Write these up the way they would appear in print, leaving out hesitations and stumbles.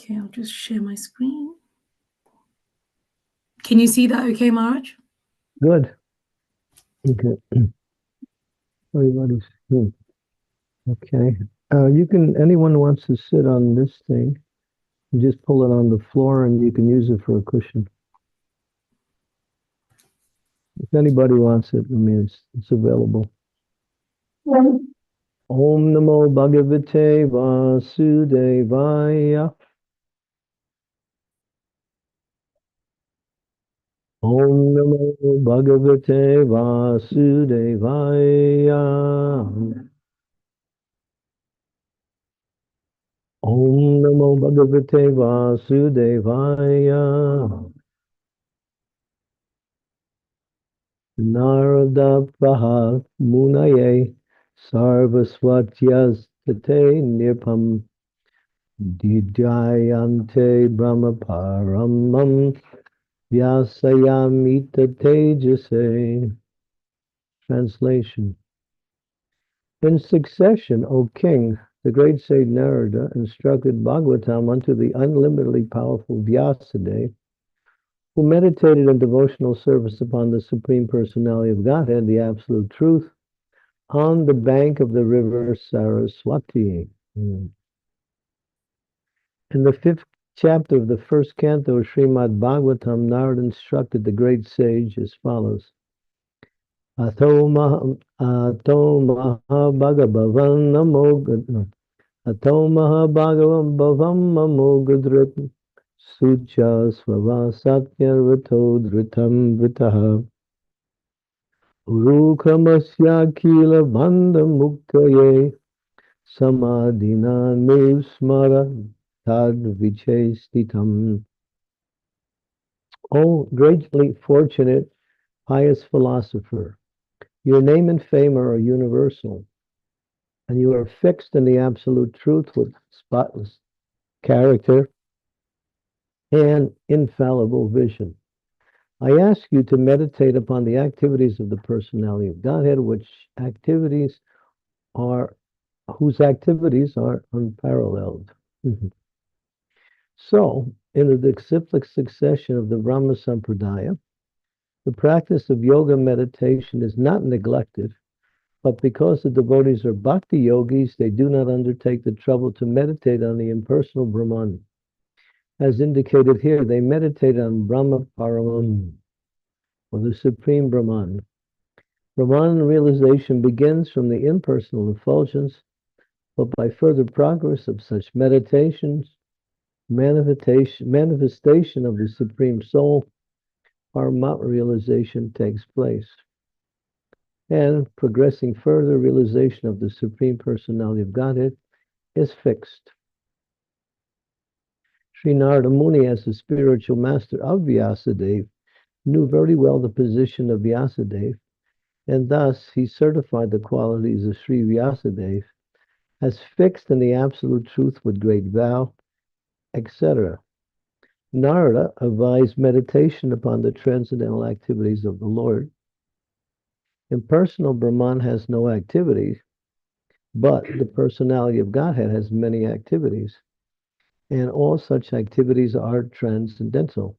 Okay, I'll just share my screen. Can you see that okay, Maharaj? Good. Okay. Everybody's good. Okay. Anyone wants to sit on this thing, you just pull it on the floor and you can use it for a cushion. If anybody wants it, I mean, it's available. Om Namo Bhagavate Vasudevaya. Om Namo Bhagavate Vasudevaya. Om Namo Bhagavate Vasudevaya. Narada Praha Munaye Sarvaswatyas Tate Nirpam Didayante Brahma Paramam Vyasayamita Tejase. Translation. In succession, O king, the great sage Narada instructed Bhagavatam unto the unlimitedly powerful Vyasadeva, who meditated in devotional service upon the Supreme Personality of Godhead, the Absolute Truth, on the bank of the river Saraswati. In the 5th chapter of the first canto of Srimad Bhagavatam, Narada instructed the great sage as follows. Ato mahabhagavan amogadrit sucha svava satyarvato dhritam vritaha urukhamasya kila bandha muktaye samadhina nusmara tad vichestitam. O greatly fortunate, pious philosopher, your name and fame are universal, and you are fixed in the absolute truth with spotless character and infallible vision. I ask you to meditate upon the activities of the personality of Godhead, whose activities are unparalleled. So, in the cyclic succession of the Brahma Sampradaya, the practice of yoga meditation is not neglected, but because the devotees are bhakti yogis, they do not undertake the trouble to meditate on the impersonal Brahman. As indicated here, they meditate on Brahma Paramam, or the Supreme Brahman. Brahman realization begins from the impersonal effulgence, but by further progress of such meditations, manifestation of the Supreme Soul, Paramatma realization takes place. And progressing further, realization of the Supreme Personality of Godhead is fixed. Sri Narada Muni, as the spiritual master of Vyasadeva, knew very well the position of Vyasadeva, and thus he certified the qualities of Sri Vyasadeva as fixed in the absolute truth with great vow, etc. Narada advised meditation upon the transcendental activities of the Lord. Impersonal Brahman has no activities, but the personality of Godhead has many activities, and all such activities are transcendental,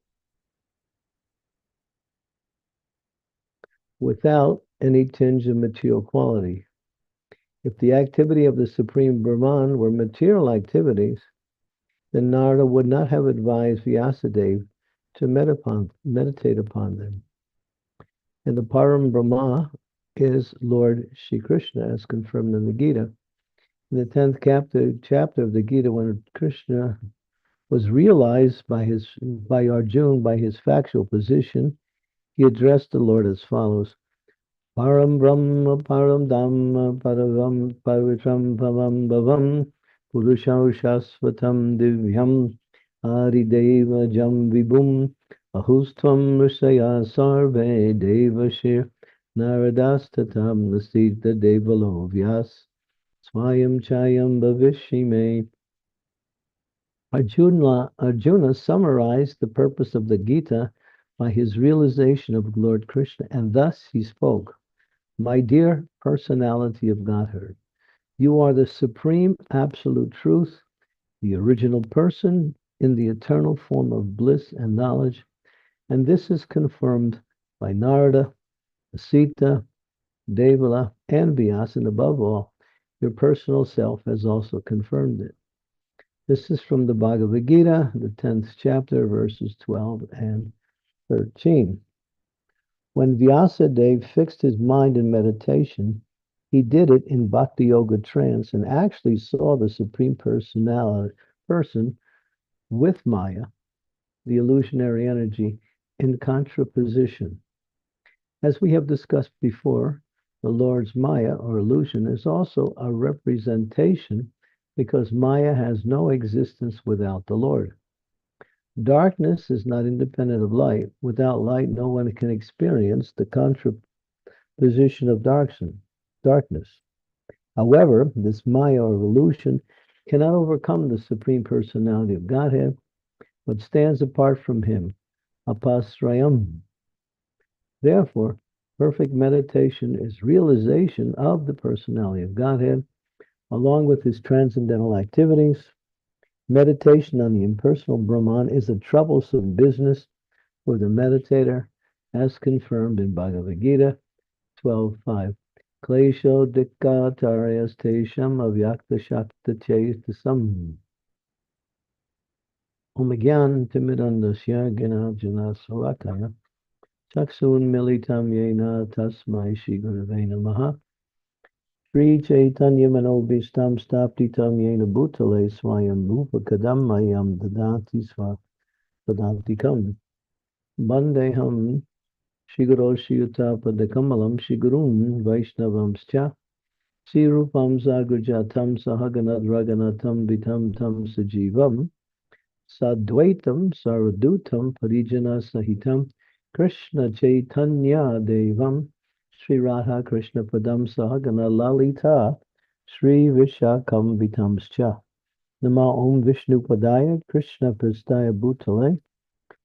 without any tinge of material quality. If the activity of the Supreme Brahman were material activities, then Narada would not have advised Vyasadeva to meditate upon them. And the Param Brahma is Lord Shri Krishna, as confirmed in the Gita. In the 10th chapter of the Gita, when Krishna was realized by Arjuna by his factual position, he addressed the Lord as follows. Param Brahma, Param Dhamma, Paravam, Pavitram, Pavam Bhavam, Purushau Shasvatam Divyam, Arideva Jam Vibhum, Ahustvam Rishaya Sarve Devashir, Naradastatam Nasita Devalo Vyas, Swayam Chayam Bhavishime. Arjuna summarized the purpose of the Gita by his realization of Lord Krishna, and thus he spoke. My dear personality of Godhead, you are the supreme absolute truth, the original person, in the eternal form of bliss and knowledge, and this is confirmed by Narada, Sita, Devala, and Vyasa, and above all, your personal self has also confirmed it. This is from the Bhagavad Gita, the 10th chapter, verses 12 and 13. When Vyasadeva fixed his mind in meditation, he did it in Bhakti Yoga trance and actually saw the Supreme Person with Maya, the illusionary energy, in contraposition. As we have discussed before, the Lord's Maya, or illusion, is also a representation because Maya has no existence without the Lord. Darkness is not independent of light. Without light, no one can experience the contraposition of darkness. However, this Maya, or illusion, cannot overcome the Supreme Personality of Godhead, but stands apart from him, apasrayam. Therefore, perfect meditation is realization of the personality of Godhead, along with his transcendental activities. Meditation on the impersonal Brahman is a troublesome business for the meditator, as confirmed in Bhagavad Gita 12.5. Klesho dikka taryas tesham avyakta shakta chaitasam. Omagyan timidandasya gana jana salakaya. Chaksun militam yena tasmai shri gurave namaha. Sri Chaitanya Manobhishtam Staptitam Yena Bhutale Swayam Rupa Kadam Mayam Dadati Svadantikam Bandeham Shiguro Shiyutapa Kamalam Shigurun Vaishnavamscha Sirupam Zagujatam Sahaganat Raganatam Vitam Tam Sajivam Sadvaitam Saradutam Parijana Sahitam Krishna Chaitanya Devam Sri Radha Krishna Padam Sahagana Lalita Sri Vishakam Vitamscha Nama Om Vishnu Padaya Krishna Prastaya Bhutale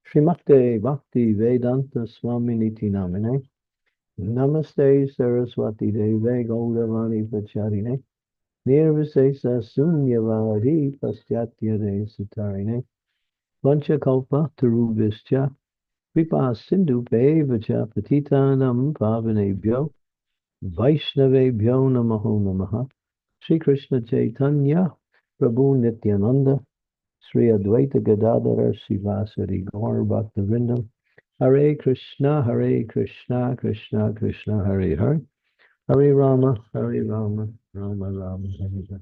Srimakte Bhakti Vedanta Swami Niti Namine Namaste Saraswati Deve Gaudavani Pacharine Nirvisesa Sunyavadi Pastyatya De Sutarine Vanchakalpa Tarubhischa Kripa Sindhu Vacha Patitanam Pavanebhyo Vaishnavebhyo Namaho Namaha Sri Krishna Chaitanya Prabhu Nityananda Sri Advaita Gadadhara Srivasari Gaur Bhaktivinoda Hare Krishna Krishna Krishna Hare Hare Hare Rama Rama Rama Hare Hare.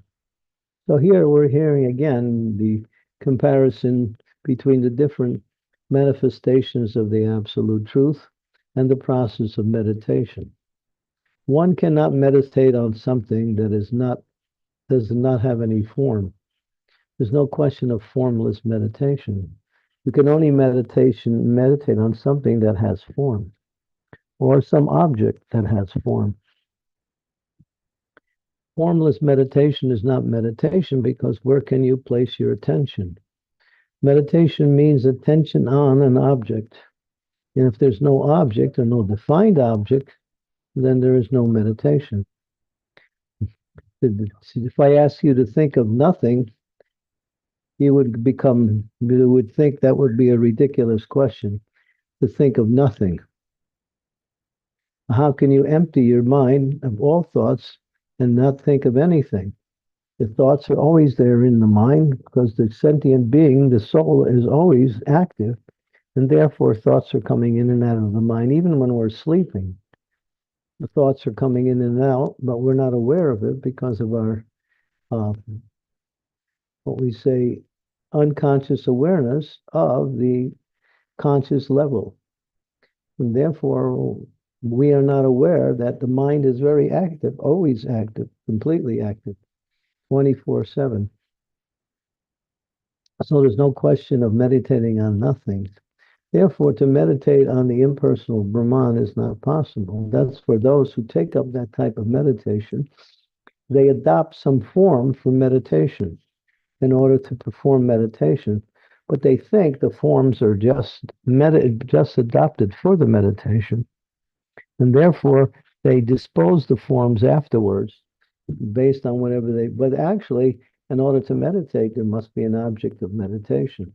So here we're hearing again the comparison between the different manifestations of the absolute truth and the process of meditation. One cannot meditate on something that does not have any form. There's no question of formless meditation. You can only meditate on something that has form, or some object that has form. Formless meditation is not meditation because where can you place your attention? Meditation means attention on an object. And if there's no object or no defined object, then there is no meditation. If I ask you to think of nothing, you would think that would be a ridiculous question, to think of nothing. How can you empty your mind of all thoughts and not think of anything? The thoughts are always there in the mind because the sentient being, the soul, is always active, and therefore thoughts are coming in and out of the mind. Even when we're sleeping, the thoughts are coming in and out, but we're not aware of it because of our, what we say, unconscious awareness of the conscious level. And therefore, we are not aware that the mind is very active, always active, completely active, 24/7. So there's no question of meditating on nothing. Therefore, to meditate on the impersonal Brahman is not possible. That's for those who take up that type of meditation. They adopt some form for meditation in order to perform meditation, but they think the forms are just adopted for the meditation, and therefore they dispose the forms afterwards based on whatever but actually, in order to meditate, there must be an object of meditation.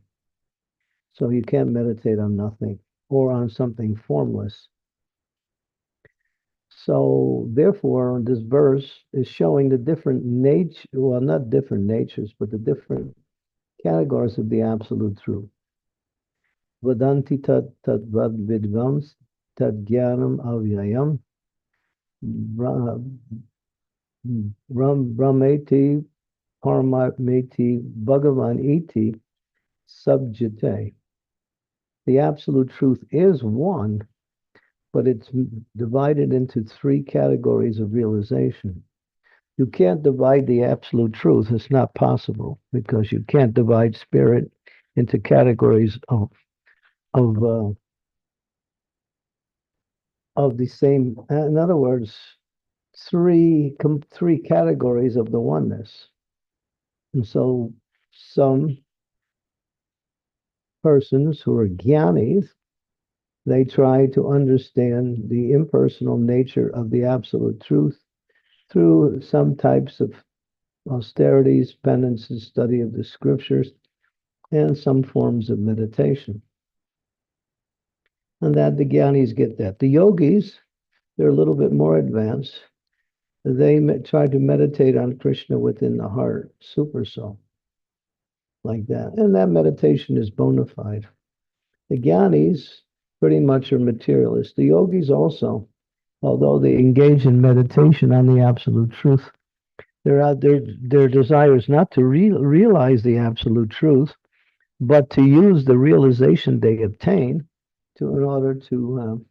So you can't meditate on nothing or on something formless. So therefore, this verse is showing the different nature, well, not different natures, but the different categories of the absolute truth. Vadanti tat tat vad vidvams tat jnanam avyayam brahmeti paramatmeti bhagavan iti subjite. The absolute truth is one, but it's divided into three categories of realization. You can't divide the absolute truth. It's not possible because you can't divide spirit into categories of the same. In other words, three categories of the oneness. And so some persons who are jnanis, they try to understand the impersonal nature of the absolute truth through some types of austerities, penances, study of the scriptures, and some forms of meditation. And that the jnanis get that. The yogis, they're a little bit more advanced. They try to meditate on Krishna within the heart, super soul, like that. And that meditation is bona fide. The jnanis pretty much are materialists. The yogis also, although they engage in meditation on the absolute truth, their desire is not to realize the absolute truth, but to use the realization they obtain in order to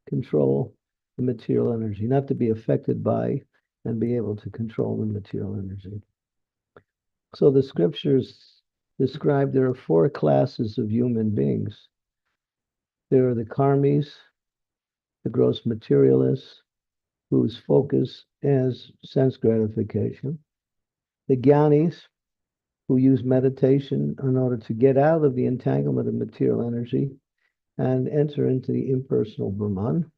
control the material energy, not to be affected by and be able to control the material energy. So the scriptures describe there are four classes of human beings. There are the karmis, the gross materialists, whose focus is sense gratification. The jnanis, who use meditation in order to get out of the entanglement of material energy and enter into the impersonal Brahman.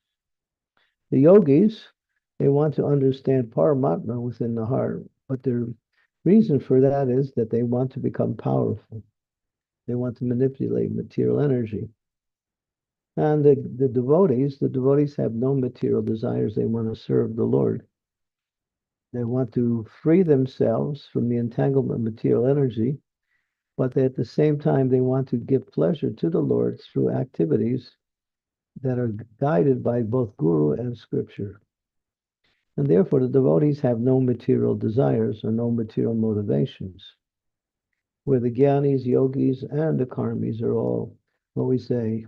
The yogis, they want to understand Paramatma within the heart, but their reason for that is that they want to become powerful. They want to manipulate material energy. And the devotees have no material desires. They want to serve the Lord. They want to free themselves from the entanglement of material energy, but at the same time, they want to give pleasure to the Lord through activities that are guided by both Guru and Scripture. And therefore, the devotees have no material desires or no material motivations, where the jnanis, yogis, and the karmis are all, what we say,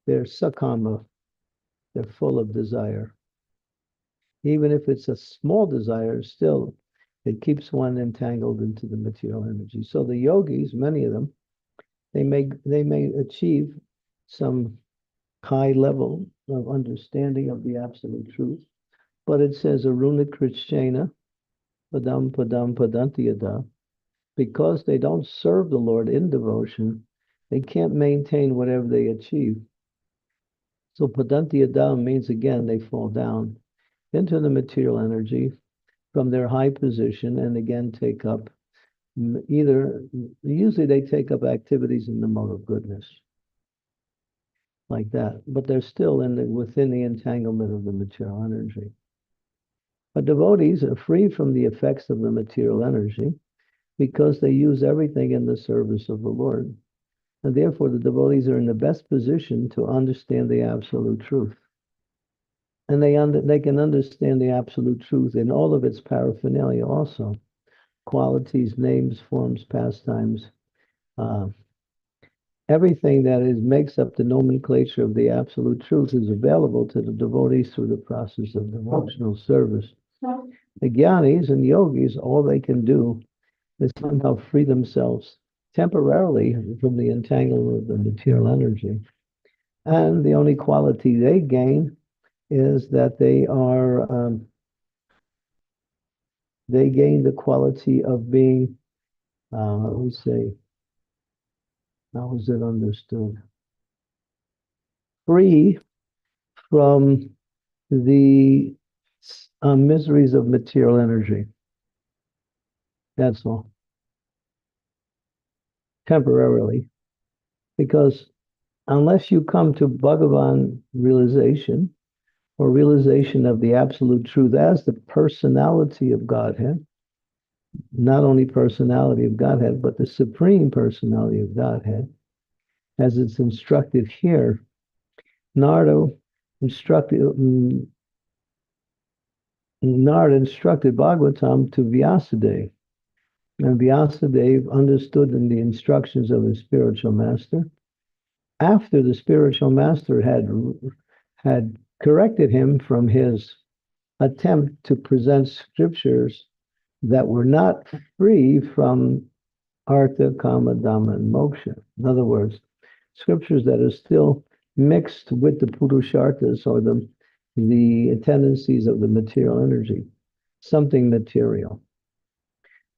they're sakama, they're full of desire. Even if it's a small desire, still, it keeps one entangled into the material energy. So the yogis, many of them, they may achieve some high level of understanding of the absolute truth, but it says aruna krishna padam padam padantiyada, because they don't serve the Lord in devotion, they can't maintain whatever they achieve. So padantiyada means, again, they fall down into the material energy from their high position and again take up usually they take up activities in the mode of goodness, like that, but they're still within the entanglement of the material energy. But devotees are free from the effects of the material energy because they use everything in the service of the Lord. And therefore, the devotees are in the best position to understand the absolute truth. And they can understand the absolute truth in all of its paraphernalia also. Qualities, names, forms, pastimes, everything that makes up the nomenclature of the absolute truth is available to the devotees through the process of devotional service. The jnanis and yogis, all they can do is somehow free themselves temporarily from the entanglement of the material energy. And the only quality they gain is that they gain the quality of being, how is it understood? Free from the miseries of material energy. That's all. Temporarily. Because unless you come to Bhagavan realization or realization of the absolute truth as the personality of Godhead, not only personality of Godhead, but the supreme personality of Godhead, as it's instructed here, Narada instructed Bhagavatam to Vyasadeva. And Vyasadeva understood in the instructions of his spiritual master. After the spiritual master had corrected him from his attempt to present scriptures that were not free from Artha, Kama, Dhamma, and Moksha. In other words, scriptures that are still mixed with the Purusharthas or the tendencies of the material energy, something material.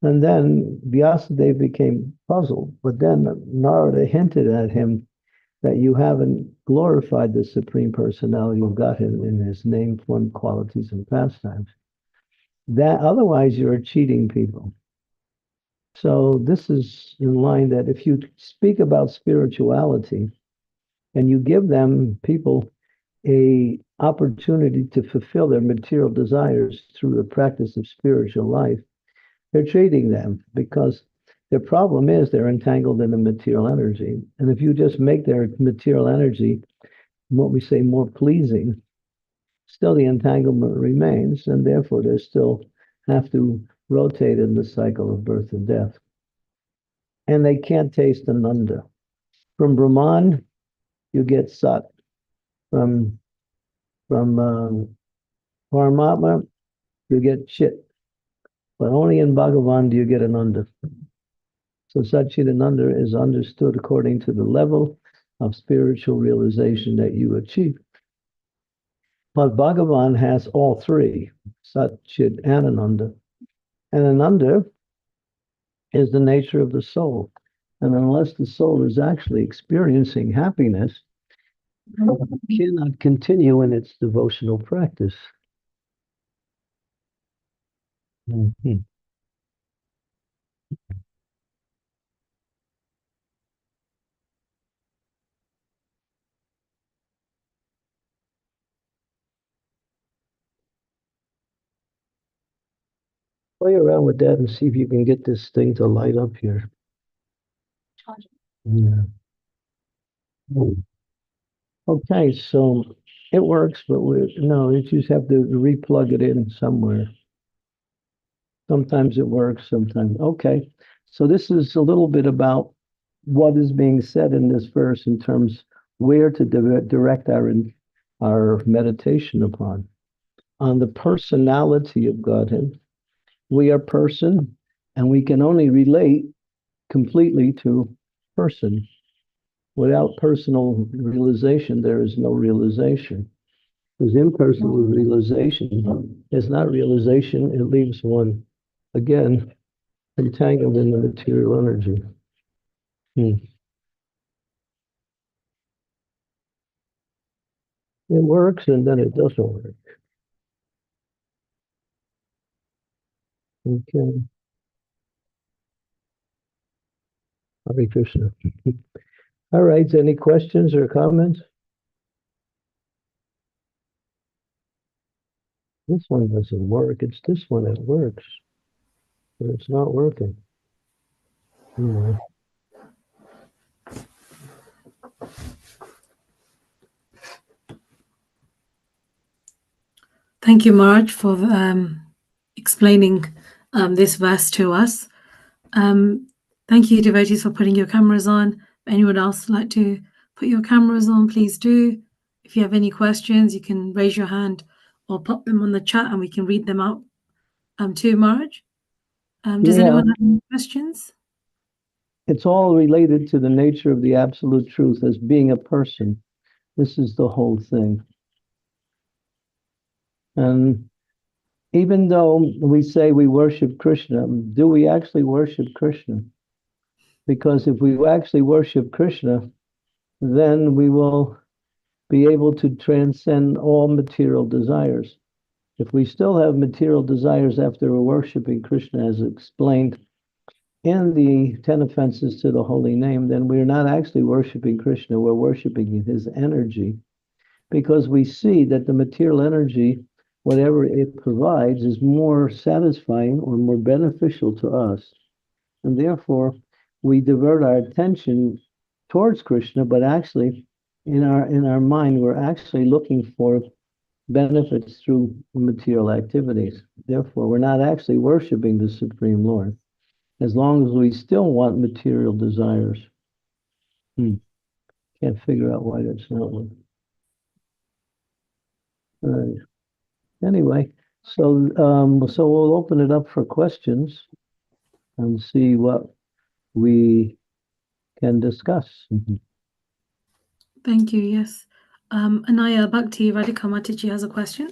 And then Vyasadeva became puzzled, but then Narada hinted at him that you haven't glorified the Supreme Personality of Godhead in his name, form, qualities, and pastimes. That otherwise you're cheating people. So this is in line that if you speak about spirituality and you give them people a opportunity to fulfill their material desires through the practice of spiritual life, they're treating them because their problem is they're entangled in the material energy. And if you just make their material energy, what we say, more pleasing, still the entanglement remains, and therefore they still have to rotate in the cycle of birth and death. And they can't taste Ananda. From Brahman, you get Sat. From Paramatma, you get Chit. But only in Bhagavan do you get Ananda. So Satchidananda is understood according to the level of spiritual realization that you achieve. But Bhagavan has all three, Sat, Chit, and Ananda. And Ananda is the nature of the soul. And unless the soul is actually experiencing happiness, it cannot continue in its devotional practice. Mm-hmm. Play around with that and see if you can get this thing to light up here. Yeah. Okay, so it works, but you just have to replug it in somewhere. Sometimes it works, sometimes. Okay, so this is a little bit about what is being said in this verse in terms where to direct our meditation upon. On the personality of Godhead. We are person, and we can only relate completely to person. Without personal realization, there is no realization. Because impersonal realization is not realization, it leaves one, again, entangled in the material energy. It works and then it doesn't work. Okay. Hare Krishna. All right, any questions or comments? This one doesn't work. It's this one that works. But it's not working. Anyway. Thank you, Marge, for explaining this verse to us. Thank you, devotees, for putting your cameras on. If anyone else would like to put your cameras on, please do. If you have any questions, you can raise your hand or pop them on the chat and we can read them out to Marge. Does anyone have any questions? It's all related to the nature of the absolute truth as being a person. This is the whole thing. And even though we say we worship Krishna, do we actually worship Krishna? Because if we actually worship Krishna, then we will be able to transcend all material desires. If we still have material desires after we're worshiping Krishna, as explained and the 10 offenses to the holy name, then we're not actually worshiping Krishna, we're worshiping his energy, because we see that the material energy, whatever it provides, is more satisfying or more beneficial to us. And therefore, we divert our attention towards Krishna, but actually, in our mind, we're actually looking for benefits through material activities. Therefore, we're not actually worshiping the Supreme Lord, as long as we still want material desires. Can't figure out why that's not one. Anyway, so we'll open it up for questions and see what we can discuss. Thank you. Yes. Anaya, back to you. Radhika Mataji has a question.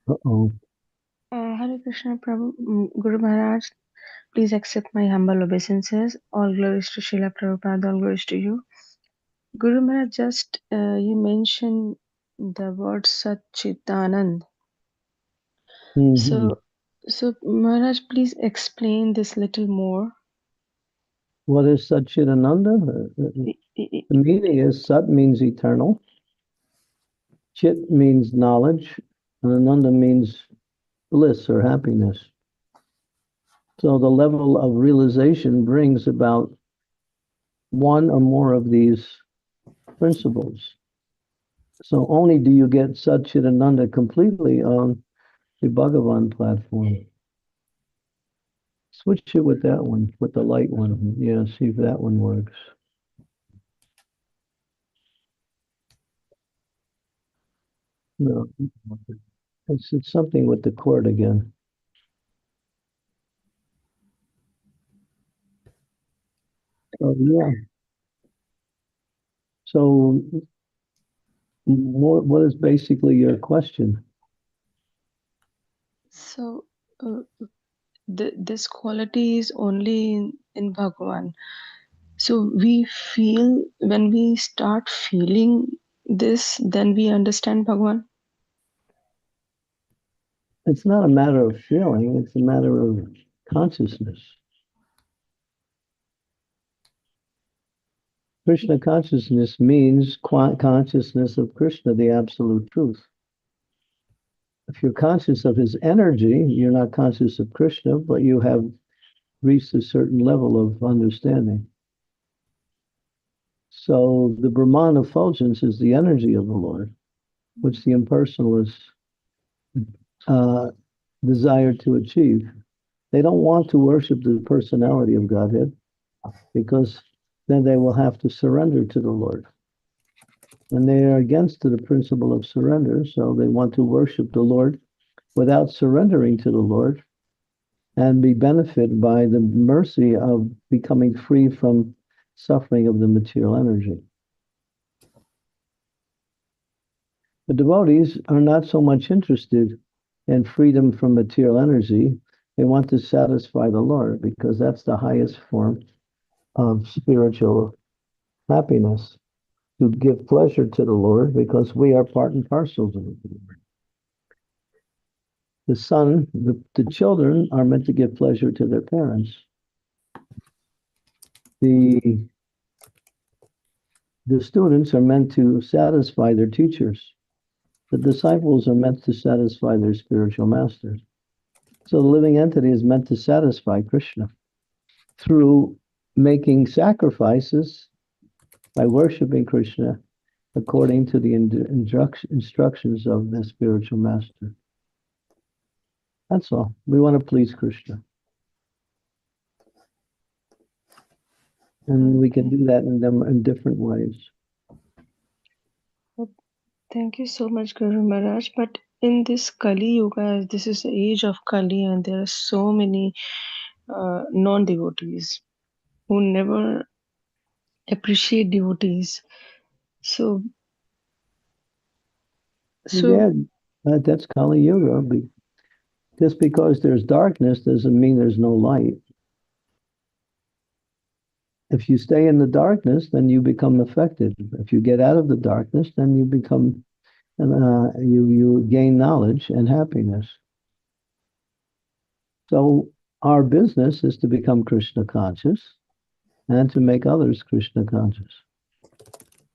Uh-oh. Hare Krishna Prabhu, Guru Maharaj, please accept my humble obeisances. All glories to Srila Prabhupada, all glories to you. Guru Maharaj, just you mentioned the word Satchitanand. Mm-hmm. So Maharaj, please explain this little more. What is Satchitananda? The meaning is Sat means eternal, Chit means knowledge, and Ananda means bliss or happiness. So the level of realization brings about one or more of these principles. So only do you get Satchitananda completely on the Bhagavan platform. Switch it with that one, with the light one. Yeah, see if that one works. No, it's something with the cord again. Oh, yeah. So what is basically your question? So this quality is only in Bhagavan. So we feel, when we start feeling this, then we understand Bhagavan. It's not a matter of feeling, it's a matter of consciousness. Krishna consciousness means consciousness of Krishna, the absolute truth. If you're conscious of his energy, you're not conscious of Krishna, but you have reached a certain level of understanding. So the Brahman effulgence is the energy of the Lord, which the impersonalists desire to achieve. They don't want to worship the personality of Godhead, because then they will have to surrender to the Lord. And they are against the principle of surrender, so they want to worship the Lord without surrendering to the Lord and be benefited by the mercy of becoming free from suffering of the material energy. The devotees are not so much interested in freedom from material energy. They want to satisfy the Lord, because that's the highest form of spiritual happiness, to give pleasure to the Lord, because we are part and parcels of the Lord. The son, the children are meant to give pleasure to their parents. The students are meant to satisfy their teachers. The disciples are meant to satisfy their spiritual masters. So the living entity is meant to satisfy Krishna through making sacrifices by worshiping Krishna according to the instructions of the spiritual master. That's all. We want to please Krishna. And we can do that in different ways. Thank you so much, Guru Maharaj. But in this Kali Yuga, this is the age of Kali, and there are so many non-devotees who never appreciate devotees. So Yeah, that's Kali Yuga. Just because there's darkness doesn't mean there's no light. If you stay in the darkness, then you become affected. If you get out of the darkness, then you become, you gain knowledge and happiness. So our business is to become Krishna conscious and to make others Krishna conscious.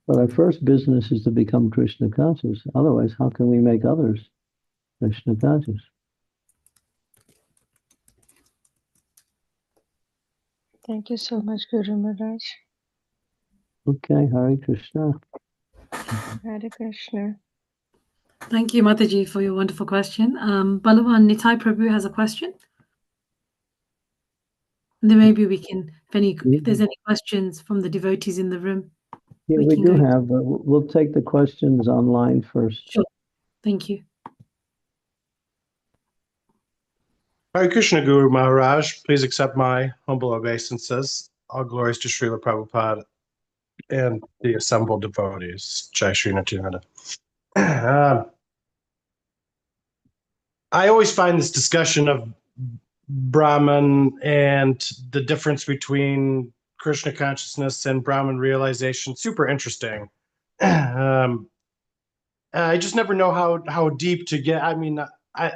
But our first business is to become Krishna conscious. Otherwise, how can we make others Krishna conscious? Thank you so much, Guru Maharaj. Okay, Hare Krishna. Hare Krishna. Thank you, Mataji, for your wonderful question. Balawan Nitai Prabhu has a question. And then maybe we can, if there's any questions from the devotees in the room. Yeah, we do have, but we'll take the questions online first. Sure. Thank you. Hare Krishna, Guru Maharaj. Please accept my humble obeisances. All glories to Srila Prabhupada and the assembled devotees. Jai Shri Nityananda. I always find this discussion of Brahman and the difference between Krishna consciousness and Brahman realization super interesting. I just never know how deep to get. I mean, I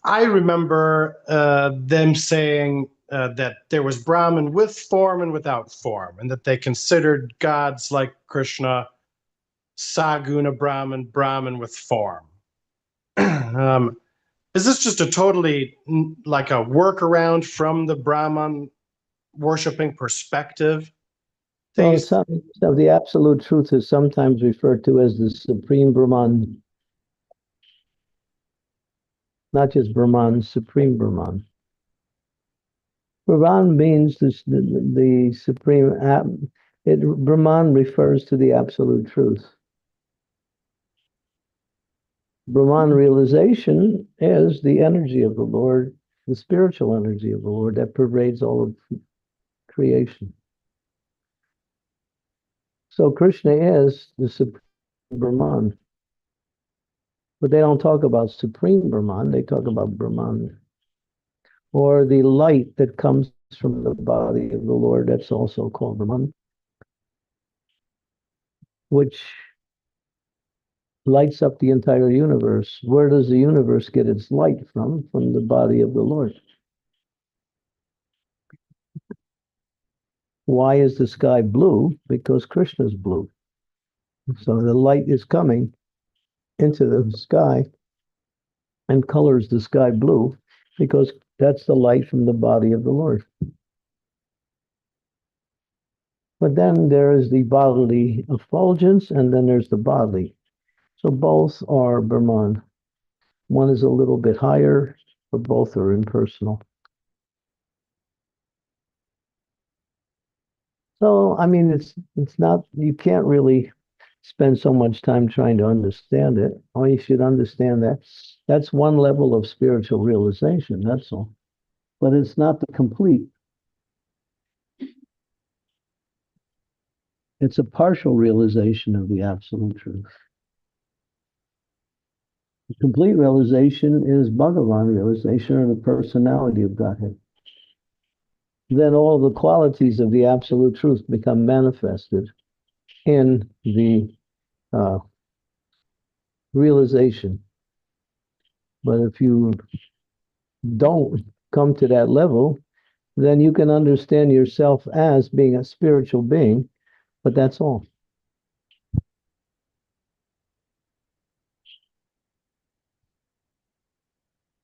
remember them saying that there was Brahman with form and without form, and that they considered gods like Krishna Saguna Brahman, Brahman with form. Is this just a totally like a workaround from the Brahman worshipping perspective? Well, so the absolute truth is sometimes referred to as the supreme Brahman. Not just Brahman, supreme Brahman. Brahman means the supreme. Brahman refers to the absolute truth. Brahman realization is the energy of the Lord, the spiritual energy of the Lord that pervades all of creation. So Krishna is the supreme Brahman. But they don't talk about supreme Brahman, they talk about Brahman. Or the light that comes from the body of the Lord, that's also called Brahman, which lights up the entire universe. Where does the universe get its light from? From the body of the Lord. Why is the sky blue? Because Krishna's blue. So the light is coming into the sky and colors the sky blue because that's the light from the body of the Lord. But then there is the bodily effulgence, and then there's the bodily. So both are Brahman. One is a little bit higher, but both are impersonal. So, I mean, it's not, you can't really spend so much time trying to understand it. All you should understand that's one level of spiritual realization, that's all. But it's not the complete. It's a partial realization of the absolute truth. The complete realization is Bhagavan realization, or the personality of Godhead. Then all the qualities of the absolute truth become manifested in the realization. But if you don't come to that level, then you can understand yourself as being a spiritual being, but that's all.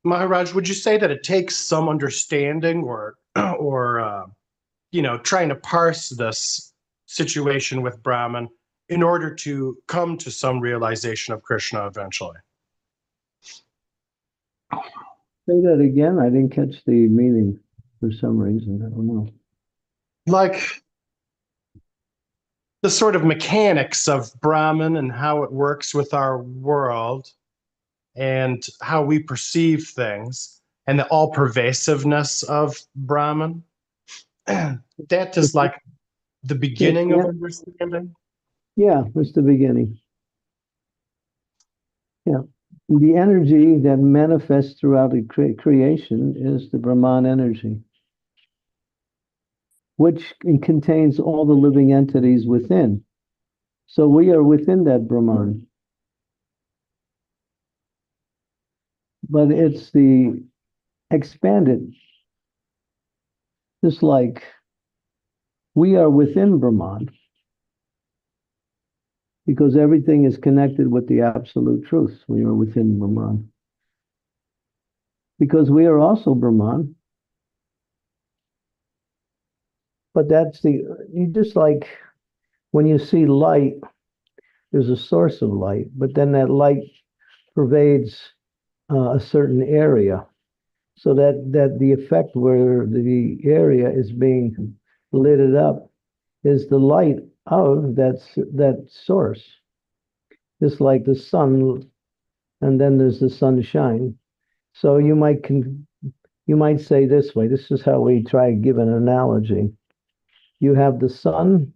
Maharaj, would you say that it takes some understanding or trying to parse this situation with Brahman in order to come to some realization of Krishna eventually? Say that again. I didn't catch the meaning for some reason. I don't know. Like the sort of mechanics of Brahman and how it works with our world and how we perceive things and the all-pervasiveness of Brahman. That is like the beginning of understanding. Yeah, it's the beginning. Yeah. The energy that manifests throughout the creation is the Brahman energy, which contains all the living entities within. So we are within that Brahman. but it's the expanded, just like we are within Brahman, because everything is connected with the absolute truth. We are within Brahman. Because we are also Brahman. But that's you just like when you see light, there's a source of light, but then that light pervades a certain area. So that the effect where the area is being lit up is the light of that source. Just like the sun, and then there's the sunshine. So you might say this way. This is how we try to give an analogy. You have the sun,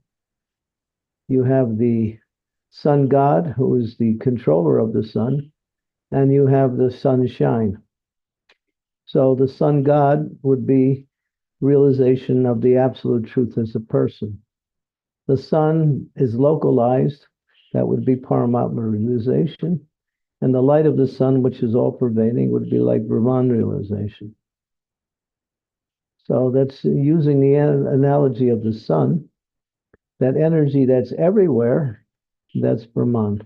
you have the sun god, who is the controller of the sun, and you have the sunshine. So the sun god would be realization of the absolute truth as a person. The sun is localized, that would be Paramatma realization. And the light of the sun, which is all pervading, would be like Brahman realization. So that's using the analogy of the sun, that energy that's everywhere, that's Brahman.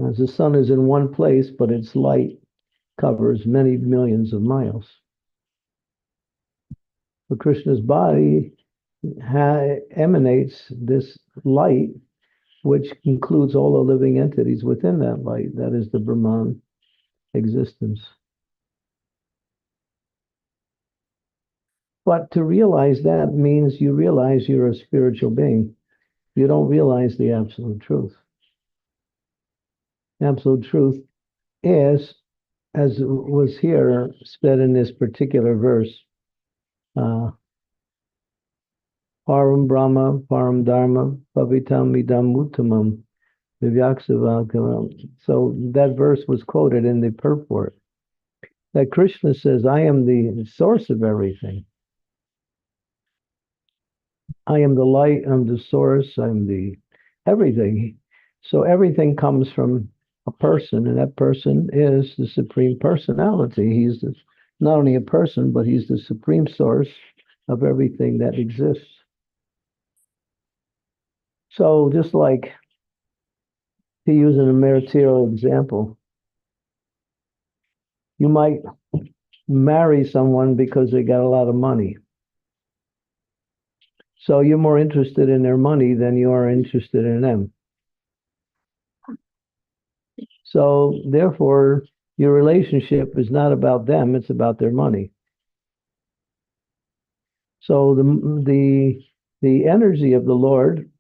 As the sun is in one place, but its light covers many millions of miles. But Krishna's body emanates this light, which includes all the living entities within that light. That is the Brahman existence. But to realize that means you realize you're a spiritual being. You don't realize the absolute truth. Absolute truth is, as was here said in this particular verse, Param Brahma, Param Dharma, Pavitam Idam Uttamam, Vivyaksavakaram. So that verse was quoted in the purport. That Krishna says, I am the source of everything. I am the light, I'm the source, I'm the everything. So everything comes from a person, and that person is the Supreme Personality. He's not only a person, but he's the supreme source of everything that exists. So just like, to use a material example, you might marry someone because they got a lot of money. So you're more interested in their money than you are interested in them. So therefore, your relationship is not about them, it's about their money. So the energy of the Lord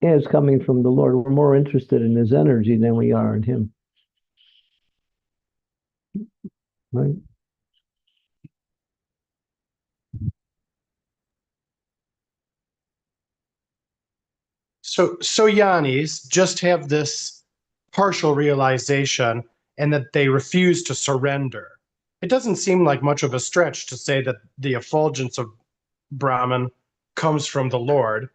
is coming from the Lord. We're more interested in his energy than we are in him. Right? So Yanis just have this partial realization and that they refuse to surrender. It doesn't seem like much of a stretch to say that the effulgence of Brahman comes from the Lord,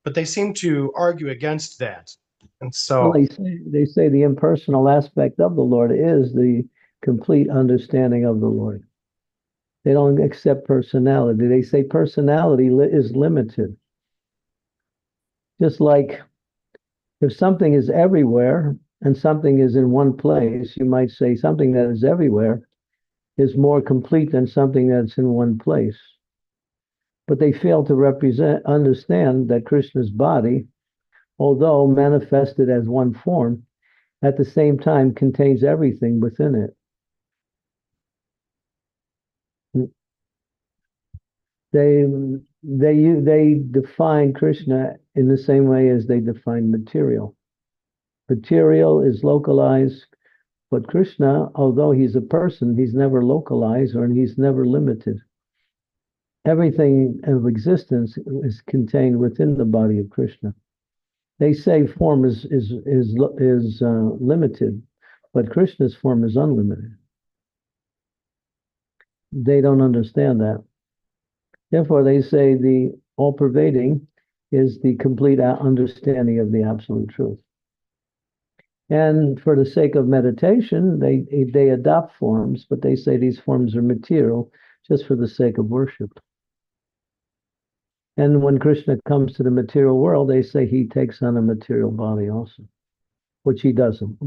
but they seem to argue against that. And so Well, they say the impersonal aspect of the Lord is the complete understanding of the Lord. They don't accept personality. They say personality is limited. Just like if something is everywhere and something is in one place, you might say something that is everywhere is more complete than something that's in one place. But they fail to understand that Krishna's body, although manifested as one form, at the same time contains everything within it. They define Krishna in the same way as they define material. Material is localized, but Krishna, although he's a person, he's never localized or he's never limited. Everything of existence is contained within the body of Krishna. They say form is limited, but Krishna's form is unlimited. They don't understand that. Therefore, they say the all-pervading is the complete understanding of the absolute truth. And for the sake of meditation, they adopt forms, but they say these forms are material just for the sake of worship. And when Krishna comes to the material world, they say he takes on a material body also, which he doesn't.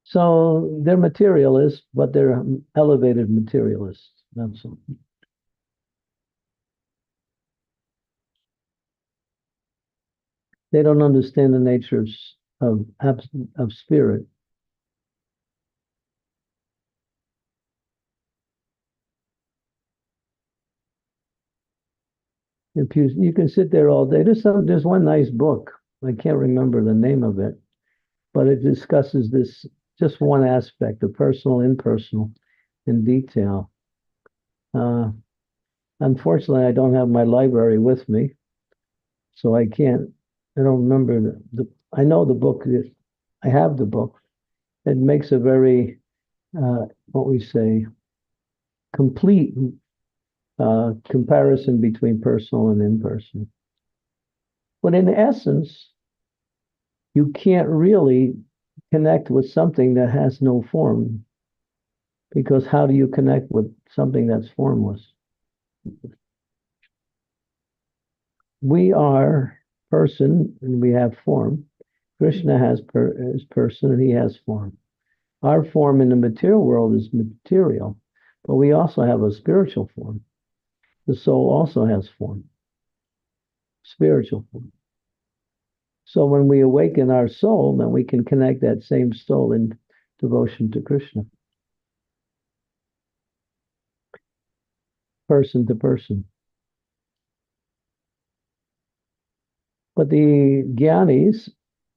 So they're materialists, but they're elevated materialists. That's all. They don't understand the nature of spirit. If you can sit there all day. There's one nice book. I can't remember the name of it, but it discusses this just one aspect, the personal, impersonal, in detail. Unfortunately, I don't have my library with me, so I can't. I don't remember I know the book. I have the book. It makes a very what we say complete comparison between personal and impersonal. But in essence, you can't really connect with something that has no form, because how do you connect with something that's formless? We are person and we have form. Krishna is person and he has form. Our form in the material world is material, but we also have a spiritual form. The soul also has form, spiritual form. So when we awaken our soul, then we can connect that same soul in devotion to Krishna. Person to person. But the Gyanis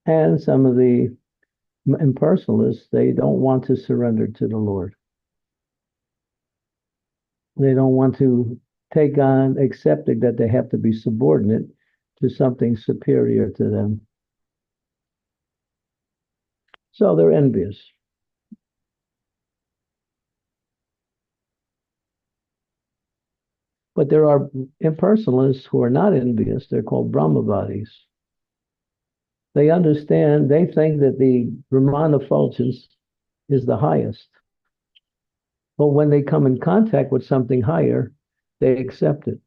and some of the impersonalists, they don't want to surrender to the Lord. They don't want to take on accepting that they have to be subordinate to something superior to them. So they're envious. But there are impersonalists who are not envious. They're called Brahmavadis. They understand, they think that the Brahman effulgence is the highest. But when they come in contact with something higher, they accept it.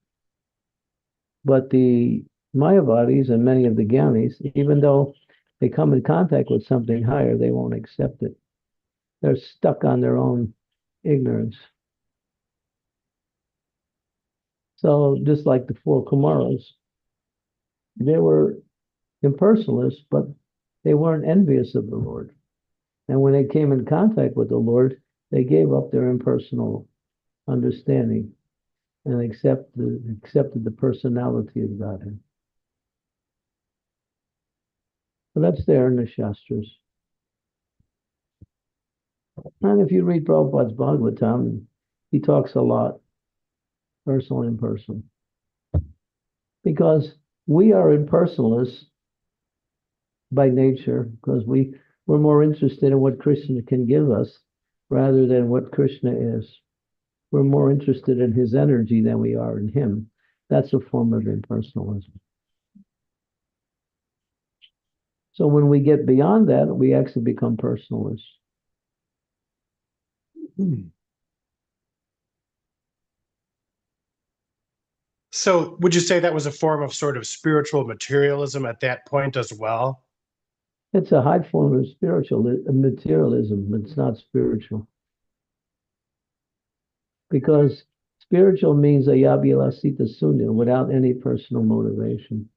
But the Mayavadis and many of the Gyanis, even though they come in contact with something higher, they won't accept it. They're stuck on their own ignorance. So just like the four Kumaras, they were impersonalists, but they weren't envious of the Lord. And when they came in contact with the Lord, they gave up their impersonal understanding and accepted the personality of Godhead. So that's there in the Shastras. And if you read Prabhupada's Bhagavatam, he talks a lot, personal and impersonal. Because we are impersonalists by nature, because we're more interested in what Krishna can give us rather than what Krishna is. We're more interested in his energy than we are in him. That's a form of impersonalism. So when we get beyond that, we actually become personalists. So would you say that was a form of sort of spiritual materialism at that point as well? It's a high form of materialism. It's not spiritual. Because spiritual means ayabhilasita sunya, without any personal motivation.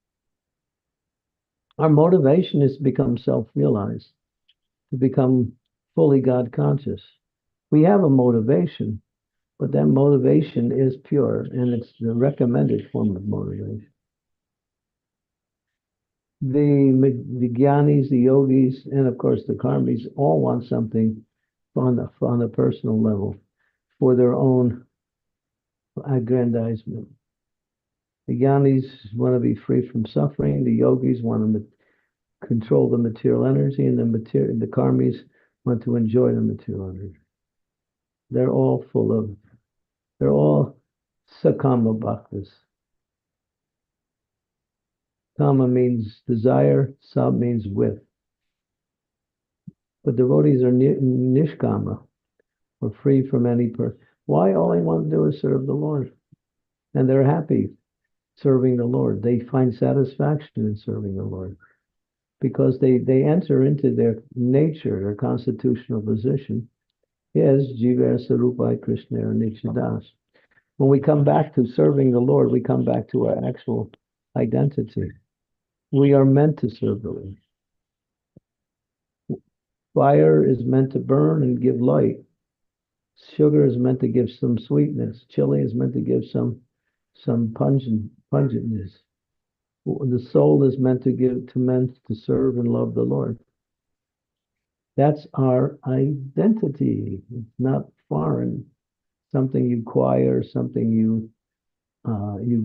Our motivation is to become self-realized, to become fully God conscious. We have a motivation, but that motivation is pure, and it's the recommended form of motivation. The Gyanis, the Yogis, and of course the Karmis all want something on a personal level for their own aggrandizement. The Gyanis want to be free from suffering. The Yogis want to control the material energy, and the Karmis want to enjoy the material energy. They're all Sakama Bhaktas. Kama means desire, sab means with. But devotees are nishkama, or free from any person. Why? All they want to do is serve the Lord. And they're happy serving the Lord. They find satisfaction in serving the Lord. Because they enter into their nature, their constitutional position, is Jiva Sarupai Krishna or Nichidas. When we come back to serving the Lord, we come back to our actual identity. We are meant to serve the Lord. Fire is meant to burn and give light. Sugar is meant to give some sweetness. Chili is meant to give some pungentness. The soul is meant to serve and love the Lord. That's our identity. It's not foreign, something you acquire, something you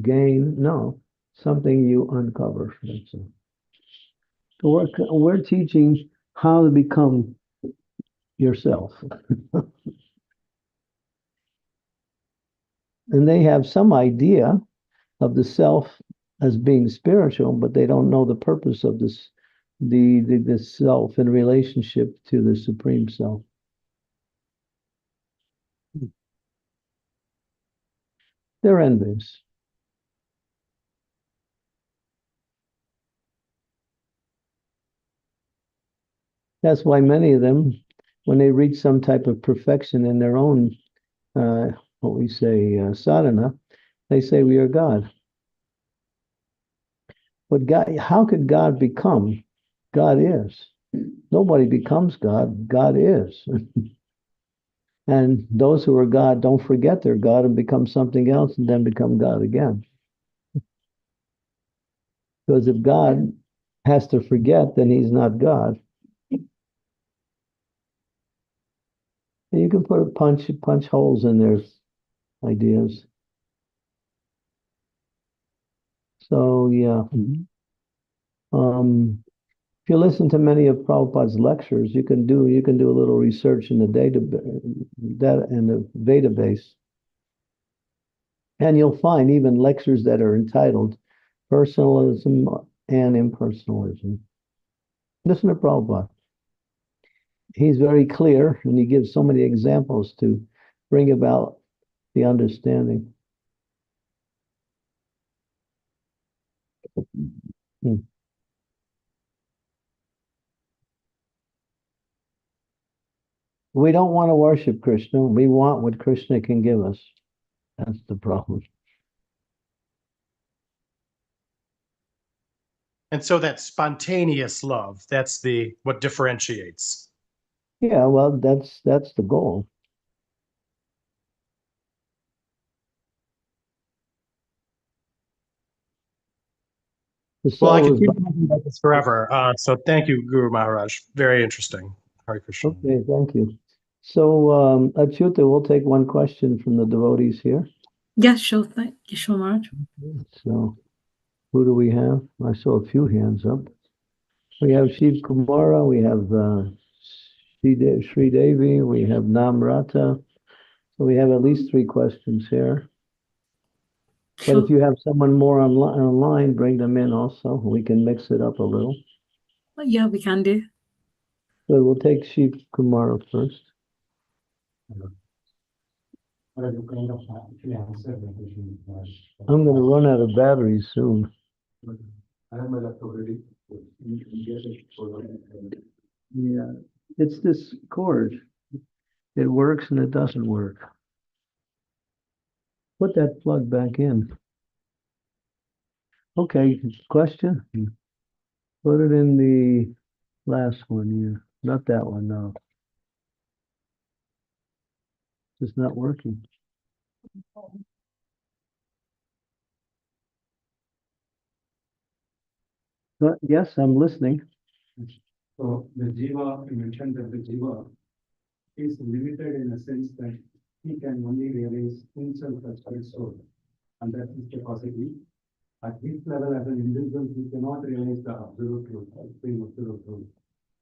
gain. No, something you uncover. So we're teaching how to become yourself. And they have some idea of the self as being spiritual, but they don't know the purpose of this, the self in relationship to the Supreme Self. They're envious. That's why many of them, when they reach some type of perfection in their own, what we say, sadhana, they say we are God. But God, how could God become? God is. Nobody becomes God. God is. And those who are God don't forget they're God and become something else and then become God again. Because if God has to forget, then he's not God. And you can put a punch holes in their ideas. So yeah. If you listen to many of Prabhupada's lectures, you can do a little research in the database, and you'll find even lectures that are entitled Personalism and Impersonalism. Listen to Prabhupada. He's very clear, and he gives so many examples to bring about the understanding. We don't want to worship Krishna. We want what Krishna can give us. That's the problem. And so that spontaneous love, that's what differentiates. Yeah, well, that's the goal. Well, I could keep talking about this forever. So thank you, Guru Maharaj. Very interesting. Hare Krishna. Okay, thank you. So, Achyuta, we'll take one question from the devotees here. Yeah, sure. Thank you, sure, Maharaj. So, who do we have? I saw a few hands up. We have Shiv Kumara, we have Sri Devi, we have Namrata. So we have at least 3 questions here. But Sure. if you have someone more online, bring them in also. We can mix it up a little. Yeah, we can do. So we'll take Shiv Kumara first. I'm going to run out of batteries soon. Yeah, it's this cord. It works and it doesn't work. Put that plug back in. Okay, question? Put it in the last one, yeah. Not that one, no. It's not working. But yes, I'm listening. So the jiva, you mentioned that the jiva is limited in a sense that he can only realize himself as spirit soul, and that is capacity. At this level, as an individual, he cannot realize the absolute truth, absolute truth.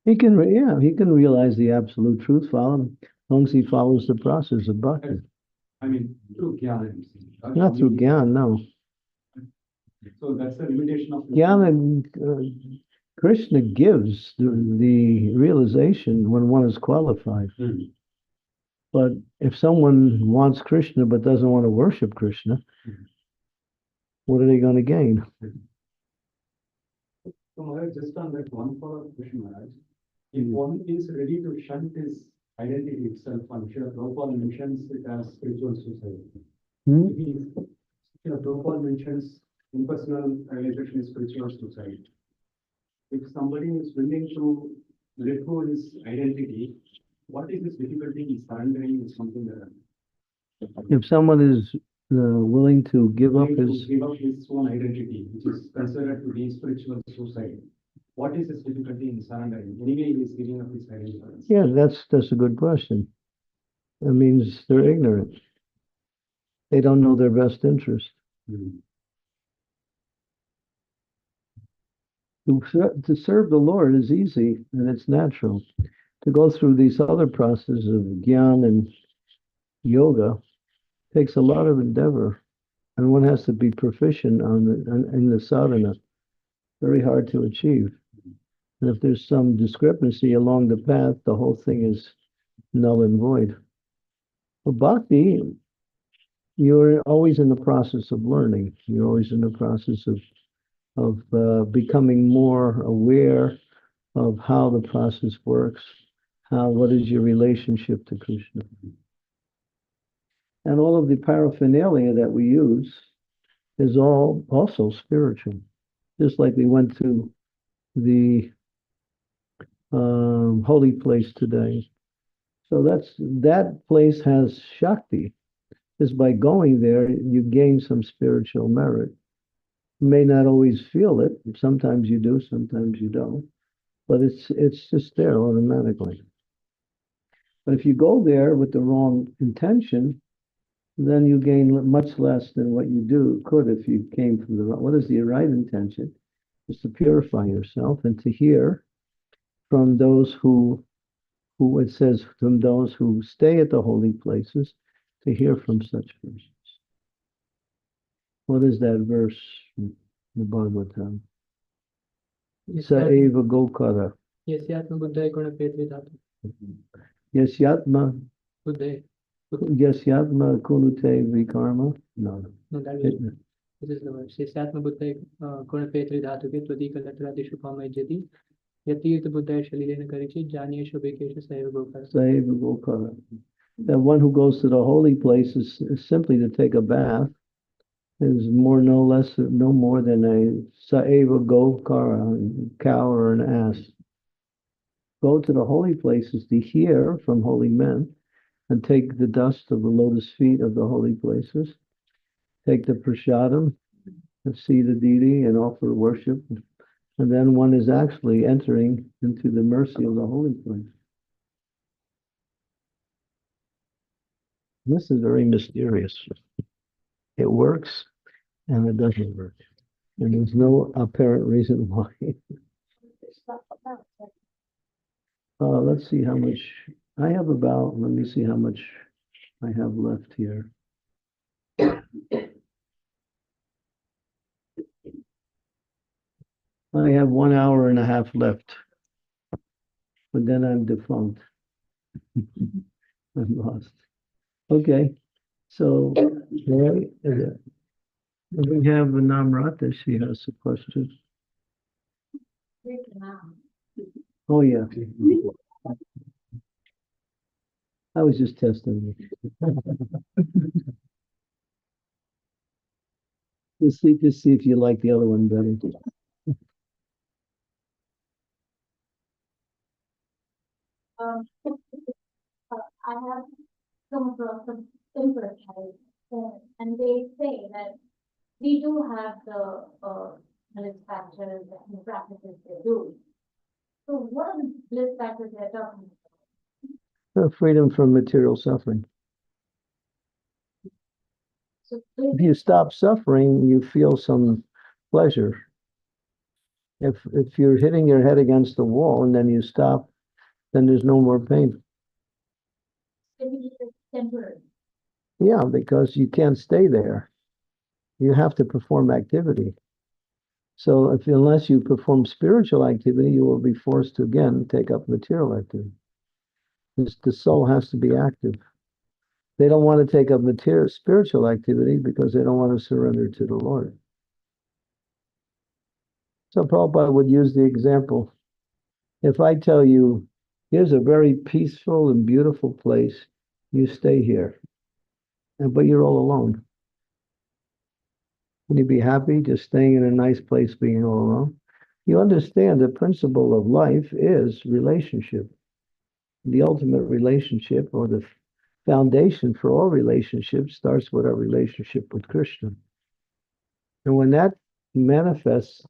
He can realize the absolute truth, as long as he follows the process of bhakti. I mean, through jnana. Not through jnana, no. So that's the limitation of Jnana, Krishna gives the realization when one is qualified. Hmm. But if someone wants Krishna but doesn't want to worship Krishna, what are they going to gain? So Maharaj, just on that one follow-up question, Maharaj, if one is ready to shunt his identity itself, and Srila Prabhupada mentions it as spiritual suicide. Hmm? Srila Prabhupada mentions impersonal realization is spiritual suicide. If somebody is willing to let go his identity, what is his difficulty in surrendering is something that If someone is willing to give up willing his, to give up his own identity, which is considered to be spiritual suicide, what is his difficulty in surrendering? Anyway, he is giving up his identity. yeah, that's a good question. That means they're ignorant. They don't know their best interest. Hmm. To serve the Lord is easy and it's natural. To go through these other processes of gyan and yoga takes a lot of endeavor, and one has to be proficient in the sadhana. Very hard to achieve. And if there's some discrepancy along the path, the whole thing is null and void. For bhakti, you're always in the process of learning. You're always in the process of becoming more aware of how the process works, what is your relationship to Krishna. And all of the paraphernalia that we use is all also spiritual. Just like we went to the holy place today. So that place has Shakti. Just by going there, you gain some spiritual merit. You may not always feel it. Sometimes you do, sometimes you don't. But it's just there automatically. But if you go there with the wrong intention, then you gain much less than what you could if you came from the right. What is the right intention? Is to purify yourself and to hear from those who it says from those who stay at the holy places, to hear from such persons. What is that verse in the Bhagavatam? Saeva Gokara. Yasyatma buddhaya guna petridhatu. Yasyatma Buddhaya. Yasyatma Kunute Vikarma. No. No, this is the verse. Yasyatma buddhaya guna petridhatu ke twadika latradishu pamajyati. Yatirtha buddhaya shalilena karichi janiya shubhikesha saeva gokara. Saeva Gokara. That one who goes to the holy place is simply to take a bath. Is no more than a Saeva Gokara, a cow or an ass. Go to the holy places to hear from holy men and take the dust of the lotus feet of the holy places. Take the prasadam and see the deity and offer worship. And then one is actually entering into the mercy of the holy place. This is very mysterious. It works and it doesn't work. And there's no apparent reason why. Let's see how much I have let me see how much I have left here. I have 1 hour and a half left, but then I'm defunct. I'm lost. Okay, so we have Namrata. She has a question. Oh yeah, I was just testing you. Just see if you like the other one better. I have come across some temperate and they say that we do have the bliss factors and practices they do. So what are the bliss factors they're talking about? Freedom from material suffering. So If you stop suffering, you feel some pleasure. If you're hitting your head against the wall and then you stop, then there's no more pain. temporary. Yeah, because you can't stay there. You have to perform activity. So unless you perform spiritual activity, you will be forced to again take up material activity. The soul has to be active. They don't want to take up spiritual activity because they don't want to surrender to the Lord. So Prabhupada would use the example. If I tell you, here's a very peaceful and beautiful place, you stay here, but you're all alone. Would you be happy just staying in a nice place, being all alone? You understand the principle of life is relationship. The ultimate relationship, or the foundation for all relationships, starts with our relationship with Krishna. And when that manifests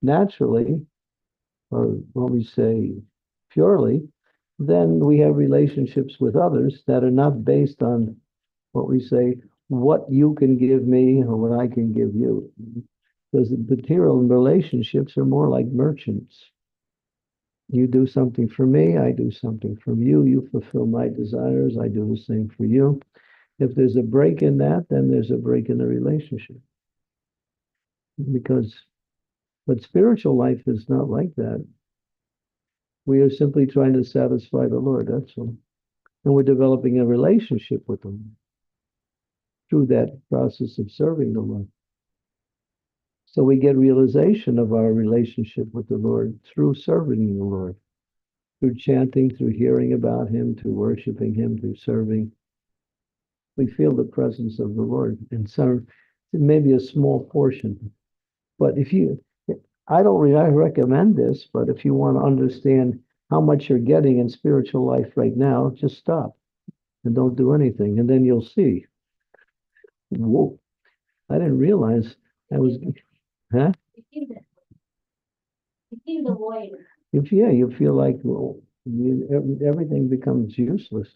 naturally, or what we say purely, then we have relationships with others that are not based on what we say, what you can give me or what I can give you. Because the material relationships are more like merchants. You do something for me, I do something for you, you fulfill my desires, I do the same for you. If there's a break in that, then there's a break in the relationship. But spiritual life is not like that. We are simply trying to satisfy the Lord, that's all. And we're developing a relationship with Him through that process of serving the Lord. So we get realization of our relationship with the Lord through serving the Lord, through chanting, through hearing about Him, through worshiping Him, through serving. We feel the presence of the Lord in some, maybe a small portion. But I don't recommend this, but if you want to understand how much you're getting in spiritual life right now, just stop and don't do anything, and then you'll see. Whoa, I didn't realize I was, huh? You feel the void. You feel like everything becomes useless.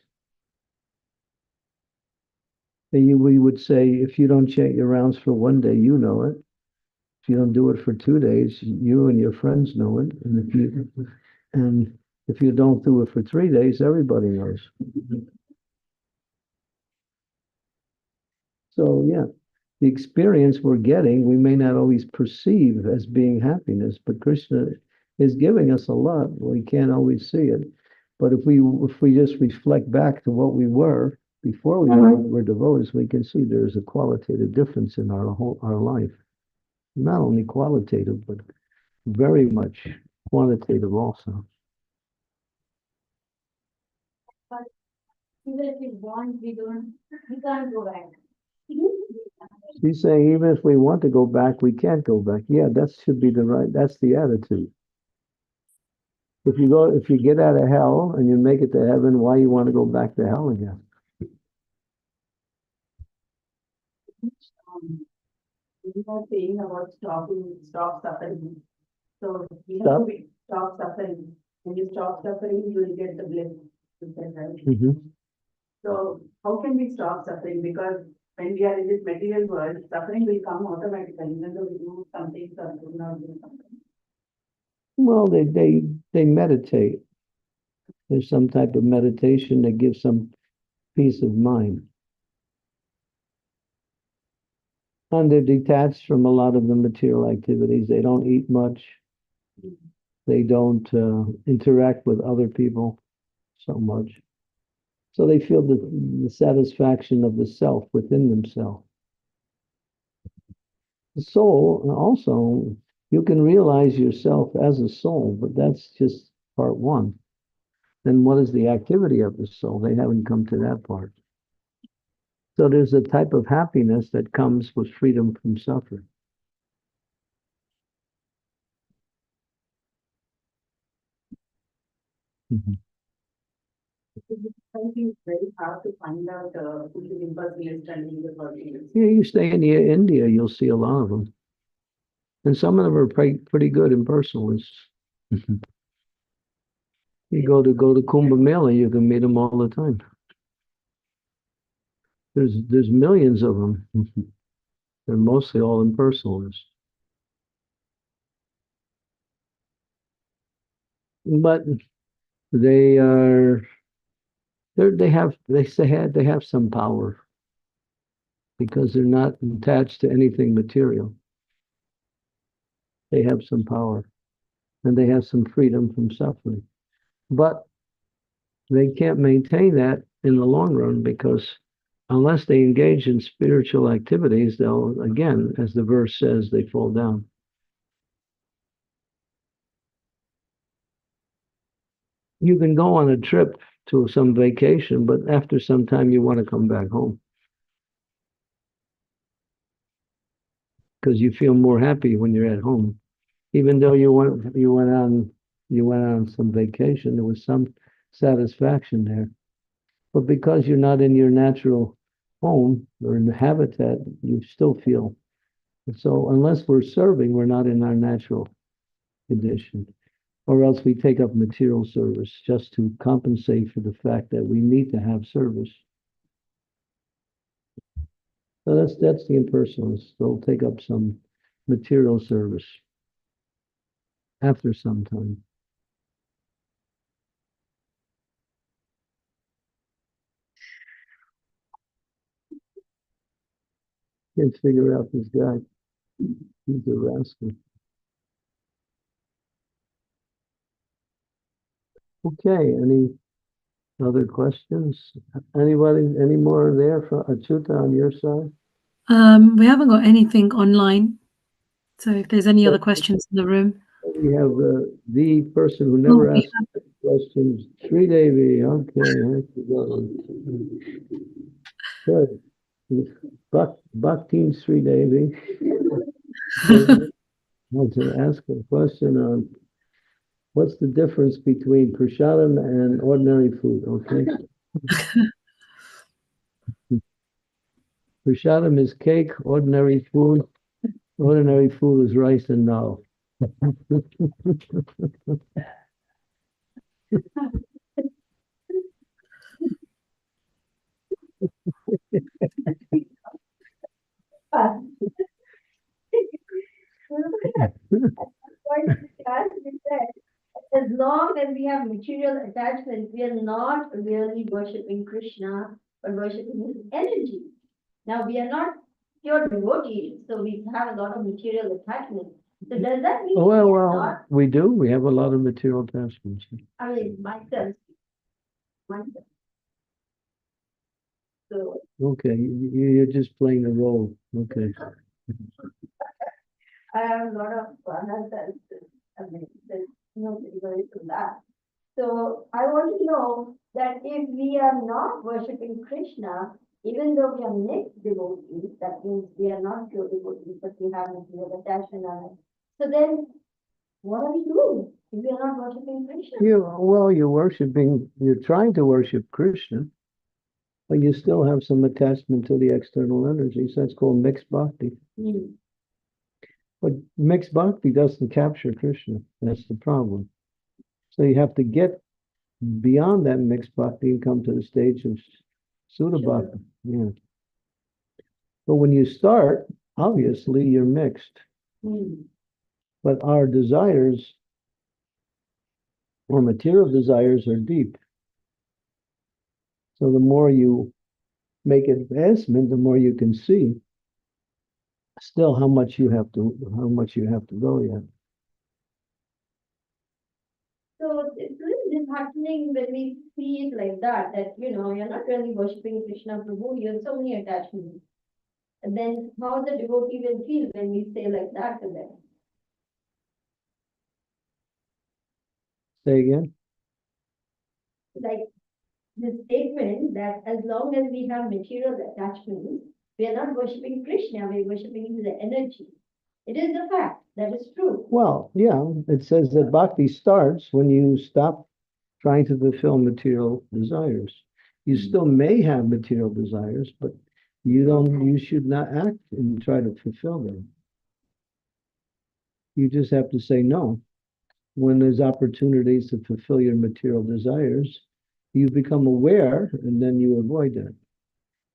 We would say, if you don't chant your rounds for one day, you know it. If you don't do it for 2 days, you and your friends know it. And if you don't do it for 3 days, everybody knows. So yeah, the experience we're getting, we may not always perceive as being happiness, but Krishna is giving us a lot. We can't always see it. But if we just reflect back to what we were before we were devotees, we can see there's a qualitative difference in our life. Not only qualitative, but very much quantitative also. But even if we want, we can't go back. She's saying even if we want to go back, we can't go back. Yeah, that should be that's the attitude. If you get out of hell and you make it to heaven, why you want to go back to hell again? We are saying about stop suffering. So we have Stop? to stop suffering. When you stop suffering, you will get the bliss. Right? Mm-hmm. So how can we stop suffering? Because when we are in this material world, suffering will come automatically, even though we do something or do not do something. Well, they meditate. There's some type of meditation that gives some peace of mind. And they're detached from a lot of the material activities. They don't eat much. They don't interact with other people so much. So they feel the satisfaction of the self within themselves. The soul, also, you can realize yourself as a soul, but that's just part one. Then what is the activity of the soul? They haven't come to that part. So there's a type of happiness that comes with freedom from suffering. Mm-hmm. It's very hard to find out who should impersonate studying the body. Yeah, you stay in India, you'll see a lot of them. And some of them are pretty good impersonalists. You go to Kumbh Mela, you can meet them all the time. There's millions of them. They're mostly all impersonalists. But they have some power because they're not attached to anything material. they have some power and they have some freedom from suffering. But they can't maintain that in the long run, because unless they engage in spiritual activities, they'll, again, as the verse says, they fall down. You can go on a trip to some vacation, but after some time you want to come back home because you feel more happy when you're at home. Even though you went on some vacation, there was some satisfaction there. But because you're not in your natural home or in the habitat, you still feel. So unless we're serving, we're not in our natural condition. Or else we take up material service just to compensate for the fact that we need to have service. So that's the impersonalists. They'll take up some material service after some time. Can't figure out this guy. He's a rascal. Okay, any other questions? Anybody, any more there for Achyuta on your side? We haven't got anything online. So if there's any other questions in the room. We have the person who never asked questions, Sri Devi. Okay, good. Bhakti Sri Devi. I want to ask a question on what's the difference between prasadam and ordinary food, okay? Prasadam is cake, ordinary food is rice and dal. As long as we have material attachment, we are not really worshipping Krishna, but worshipping his energy. Now, we are not pure devotees, so we have a lot of material attachment. So does that mean Well, we do. We have a lot of material attachments. I mean, myself. So Okay, you're just playing the role. Okay. I have a lot of others. I mean, there's nobody going to that. So I want to know that if we are not worshipping Krishna, even though we are mixed devotees, that means we are not pure devotees, but we have material attachment on it. So then, what are we doing if we are not worshipping Krishna? You're trying to worship Krishna, but you still have some attachment to the external energies. That's called mixed bhakti. Mm. But mixed bhakti doesn't capture Krishna. That's the problem. So you have to get beyond that mixed bhakti and come to the stage of Sudha bhakti. Yeah. But when you start, obviously you're mixed. Mm. But our desires, or material desires, are deep. So the more you make advancement, the more you can see still how much you have to go yet. So this is happening when we see it like that, you're not really worshipping Krishna Prabhu, you have so many attachments. And then how the devotee will feel when we say like that to them? Say again? Like the statement that as long as we have material attachments, we are not worshipping Krishna, we are worshipping his energy. It is a fact, that is true. Well, yeah, it says that bhakti starts when you stop trying to fulfill material desires. You still may have material desires, but you should not act and try to fulfill them. You just have to say no. When there's opportunities to fulfill your material desires, you become aware and then you avoid that.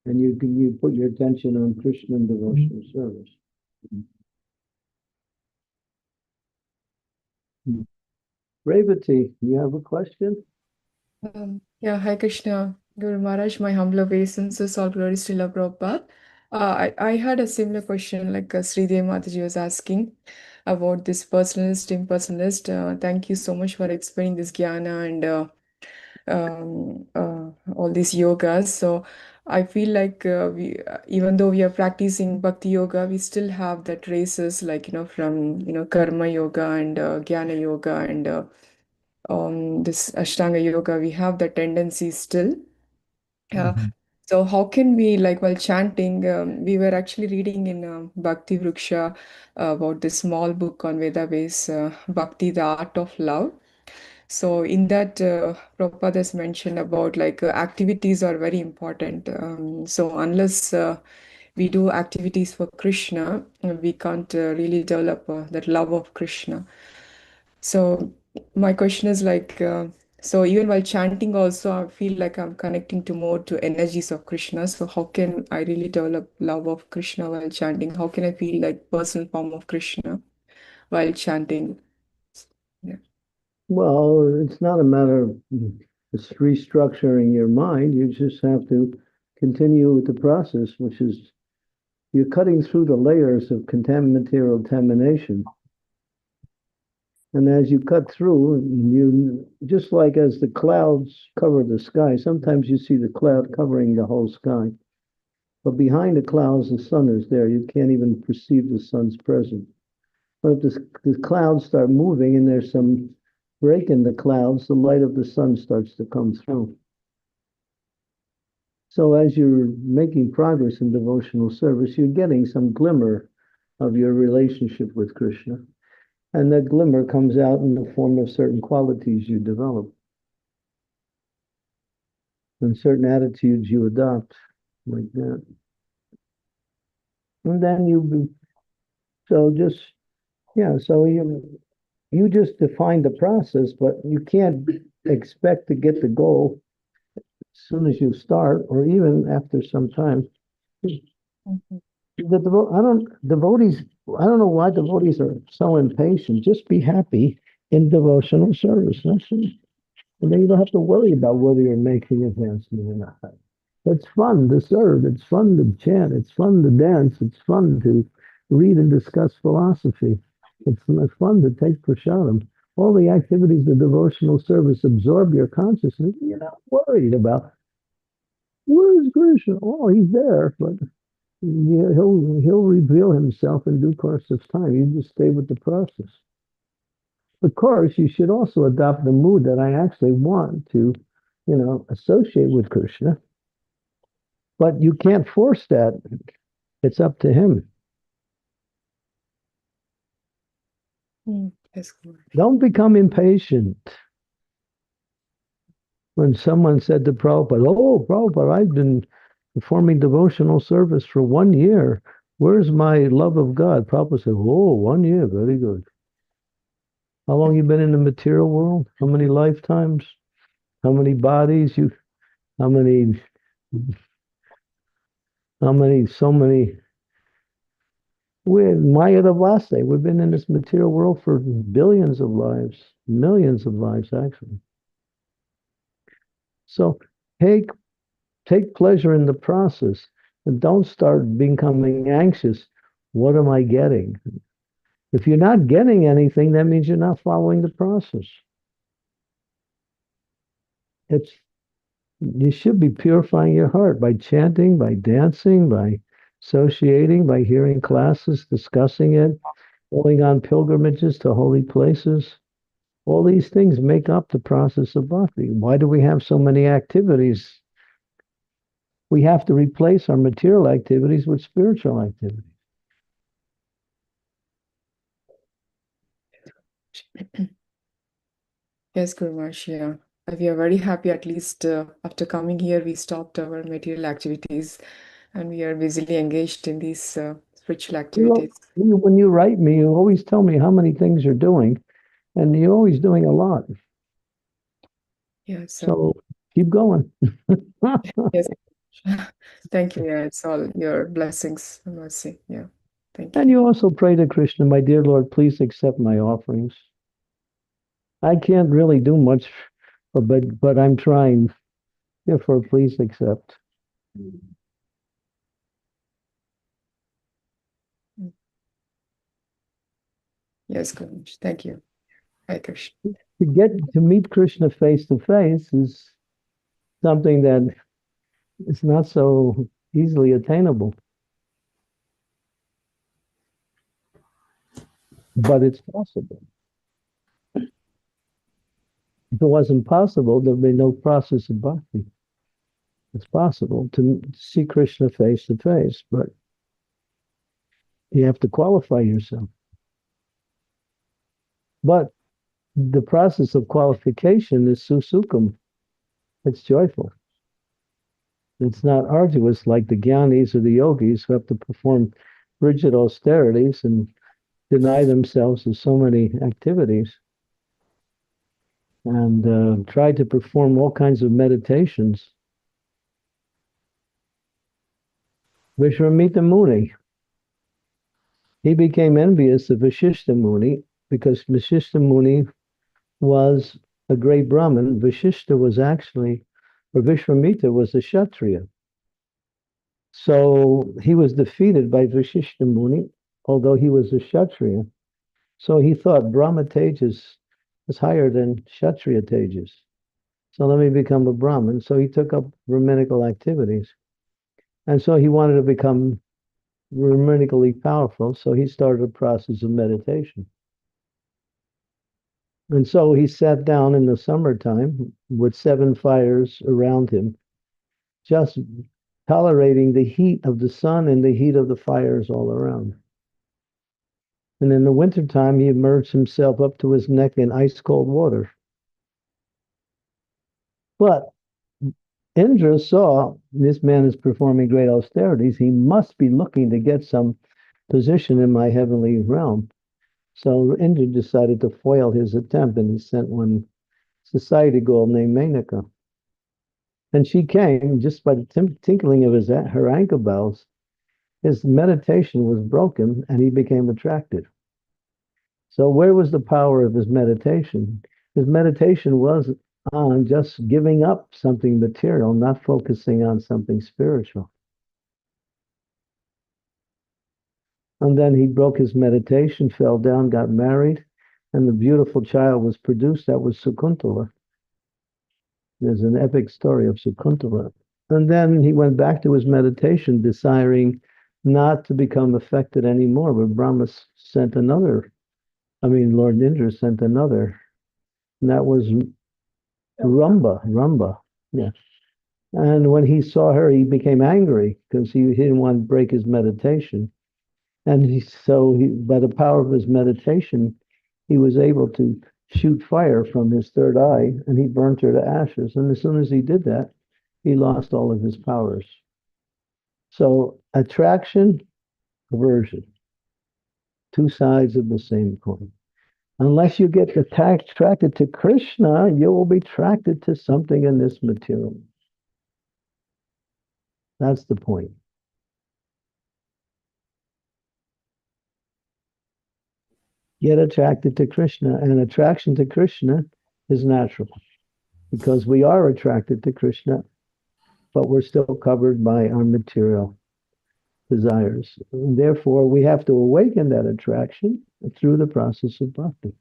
And you put your attention on Krishna and devotional service. Revati, you have a question? Yeah, Hi Krishna, Guru Maharaj, my humble obeisances, all glories to Srila Prabhupada. I had a similar question like Sri Devi Mataji was asking. about this personalist, impersonalist. Thank you so much for explaining this jnana and all these yogas. So I feel like even though we are practicing bhakti yoga, we still have the traces, like, from, karma yoga and jnana yoga and this Ashtanga yoga. We have the tendency still. So how can we, like, while chanting, we were actually reading in Bhakti Vriksha about this small book on Veda base, Bhakti, the Art of Love. So in that, Prabhupada has mentioned about, like, activities are very important. So unless we do activities for Krishna, we can't really develop that love of Krishna. So my question is, like, so even while chanting also, I feel like I'm connecting to more to energies of Krishna. So how can I really develop love of Krishna while chanting? How can I feel like personal form of Krishna while chanting? Yeah. Well, it's not a matter of restructuring your mind. You just have to continue with the process, which is you're cutting through the layers of material contamination. And as you cut through, you just like as the clouds cover the sky, sometimes you see the cloud covering the whole sky. But behind the clouds, the sun is there. You can't even perceive the sun's presence. But if the clouds start moving and there's some break in the clouds, the light of the sun starts to come through. So as you're making progress in devotional service, you're getting some glimmer of your relationship with Krishna. And that glimmer comes out in the form of certain qualities you develop and certain attitudes you adopt, like that. And then so you just define the process, but you can't expect to get the goal as soon as you start or even after some time. Devotees, I don't know why devotees are so impatient. Just be happy in devotional service. That's it. And then you don't have to worry about whether you're making advancement or not. It's fun to serve. It's fun to chant. It's fun to dance. It's fun to read and discuss philosophy. It's fun to take prasadam. All the activities of devotional service absorb your consciousness. You're not worried about where is Krishna. Oh, he's there, but he'll reveal himself in due course of time. You just stay with the process. Of course, you should also adopt the mood that I actually want to, associate with Krishna. But you can't force that. It's up to him. Yes. Don't become impatient. When someone said to Prabhupada, "Oh, Prabhupada, I've been performing devotional service for 1 year. Where's my love of God?" Prabhupada said, "Oh, 1 year, very good. How long you been in the material world? How many lifetimes? How many bodies? How many, so many. We're Maya Davase. We've been in this material world for billions of lives, millions of lives, actually. So take pleasure in the process and don't start becoming anxious. What am I getting? If you're not getting anything, that means you're not following the process. You should be purifying your heart by chanting, by dancing, by associating, by hearing classes, discussing it, going on pilgrimages to holy places. All these things make up the process of bhakti. Why do we have so many activities? We have to replace our material activities with spiritual activities. Yes, Guru Maharaj, yeah. We are very happy, at least after coming here, we stopped our material activities and we are busily engaged in these spiritual activities. When you write me, you always tell me how many things you're doing, and you're always doing a lot. Yeah, so keep going. Yes. Thank you. Yeah, it's all your blessings and mercy. Yeah. Thank you. And you also pray to Krishna, "My dear Lord, please accept my offerings. I can't really do much, but I'm trying. Therefore, please accept." Yes, Ganesh. Thank you. Hare Krishna. To get to meet Krishna face to face is something that is not so easily attainable. But it's possible. If it wasn't possible, there'd be no process of bhakti. It's possible to see Krishna face to face, but you have to qualify yourself. But the process of qualification is susukham. It's joyful. It's not arduous like the jnanis or the yogis who have to perform rigid austerities and deny themselves of so many activities and try to perform all kinds of meditations. Vishwamitra Muni, he became envious of Vashishta Muni because Vashishta Muni was a great Brahmin. Vashishta was actually, or Vishwamitra was a Kshatriya. So he was defeated by Vashishta Muni, although he was a Kshatriya. So he thought Brahma Tejas was higher than Kshatriya Tejas. So let me become a Brahmin. So he took up Brahminical activities. And so he wanted to become Brahminically powerful. So he started a process of meditation. And so he sat down in the summertime with 7 fires around him, just tolerating the heat of the sun and the heat of the fires all around. And in the wintertime, he immersed himself up to his neck in ice cold water. But Indra saw this man is performing great austerities. He must be looking to get some position in my heavenly realm. So Indra decided to foil his attempt, and he sent one society girl named Menaka. And she came just by the tinkling of her ankle bells. His meditation was broken, and he became attracted. So where was the power of his meditation? His meditation was on just giving up something material, not focusing on something spiritual. And then he broke his meditation, fell down, got married, and the beautiful child was produced. That was Sakuntala. There's an epic story of Sakuntala. And then he went back to his meditation, desiring not to become affected anymore. But Brahma sent another, Lord Indra sent another. And that was Ramba. Yeah. And when he saw her, he became angry because he didn't want to break his meditation. And by the power of his meditation, he was able to shoot fire from his third eye, and he burnt her to ashes. And as soon as he did that, he lost all of his powers. So attraction, aversion, 2 sides of the same coin. Unless you get attracted to Krishna, you will be attracted to something in this material. That's the point. Get attracted to Krishna, and attraction to Krishna is natural because we are attracted to Krishna, but we're still covered by our material desires. And therefore, we have to awaken that attraction through the process of bhakti.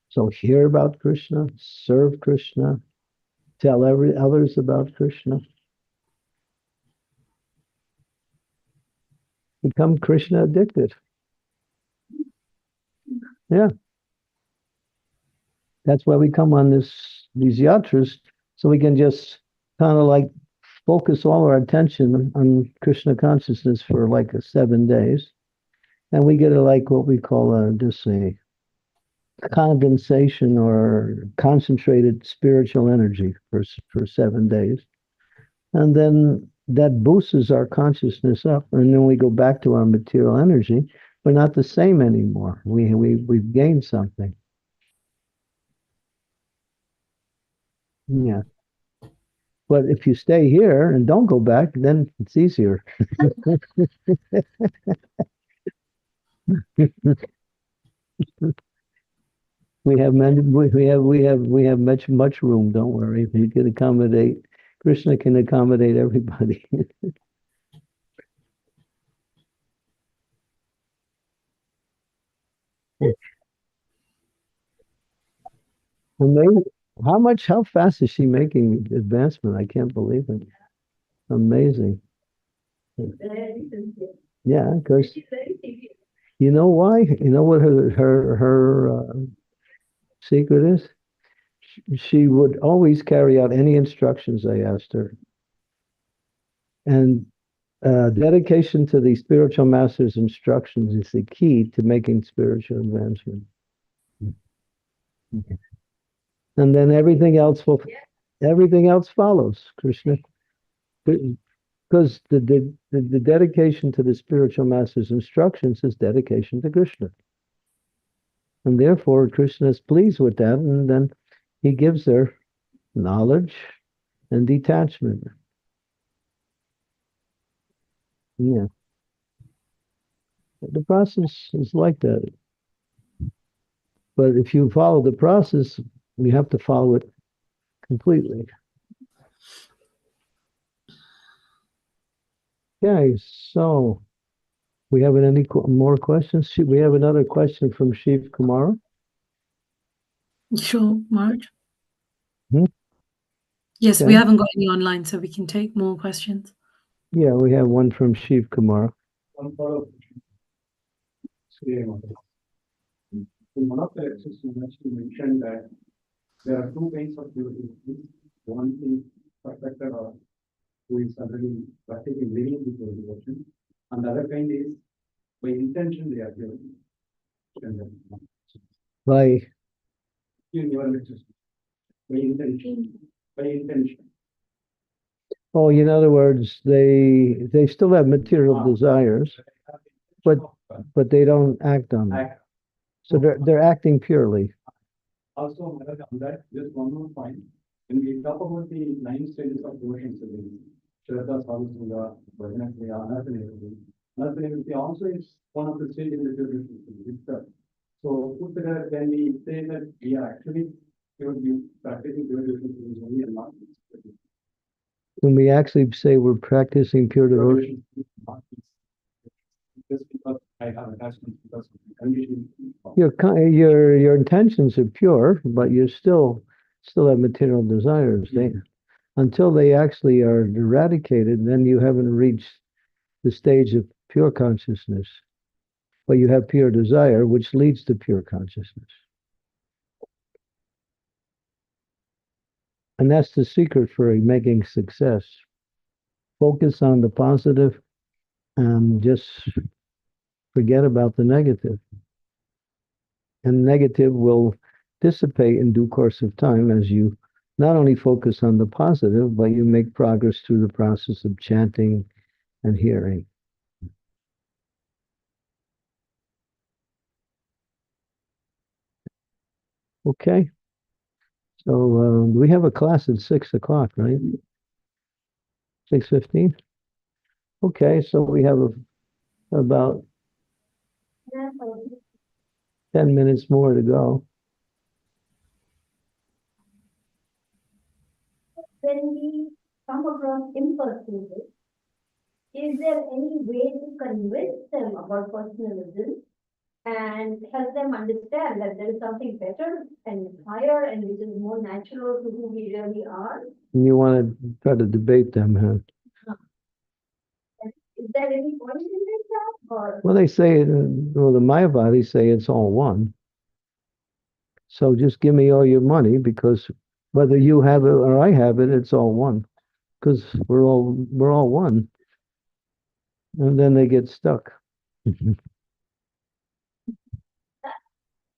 So hear about Krishna, serve Krishna, tell others about Krishna. Become Krishna addicted. Yeah. That's why we come on these yatras, so we can just kind of like focus all our attention on Krishna consciousness for like 7 days. And we get what we call just a condensation or concentrated spiritual energy for 7 days. And then that boosts our consciousness up. And then we go back to our material energy. We're not the same anymore. We've gained something. Yeah. But if you stay here and don't go back, then it's easier. We have much room. Don't worry. You can accommodate. Krishna can accommodate everybody. Amazing. How fast is she making advancement? I can't believe it. Amazing. Yeah, because you know why? You know what her secret is? She would always carry out any instructions I asked her. And dedication to the spiritual master's instructions is the key to making spiritual advancement. And then everything else follows, Krishna. Because the dedication to the spiritual master's instructions is dedication to Krishna. And therefore, Krishna is pleased with that, and then he gives her knowledge and detachment. Yeah. The process is like that. But if you follow the process, you have to follow it completely. Okay, so we have any more questions? We have another question from Shiv Kumar. Sure, Marge. Hmm? Yes, Okay. we haven't got any online, so we can take more questions. Yeah, we have one from Shiv Kumar. One follow-up. In one of the lectures, you mentioned that there are two kinds of devotees. One is perfected or who is already practically living with your devotion, and the other kind is by intention they are doing. By In your lectures, by intention. By intention. Oh, in other words, they still have material desires, but they don't act on them. So they're acting purely. Also, on that, just one more point. When we talk about the 9 stages of devotion, Shraddha, Sadhusanga, Bhajanakriya, Anarthanavritti also is one of the stages in the devotion. So put together, then we say that we are actually practicing devotion only and not. When we actually say we're practicing pure devotion. Just because I have attachment because of the condition. Your intentions are pure, but you still have material desires. Until they actually are eradicated, then you haven't reached the stage of pure consciousness. But you have pure desire, which leads to pure consciousness. And that's the secret for making success. Focus on the positive and just forget about the negative. And negative will dissipate in due course of time as you not only focus on the positive, but you make progress through the process of chanting and hearing. Okay. So we have a class at 6 o'clock, right? 6:15. Okay, so we have about 10 minutes more to go. When we come across impersonalists, is there any way to convince them about personalism and help them understand that there is something better and higher and which is more natural to who we really are? And you want to try to debate them, huh? Is there any point in that? Or? Well, they say, the Mayavadis say it's all one. So just give me all your money, because whether you have it or I have it, it's all one. Because we're all one. And then they get stuck.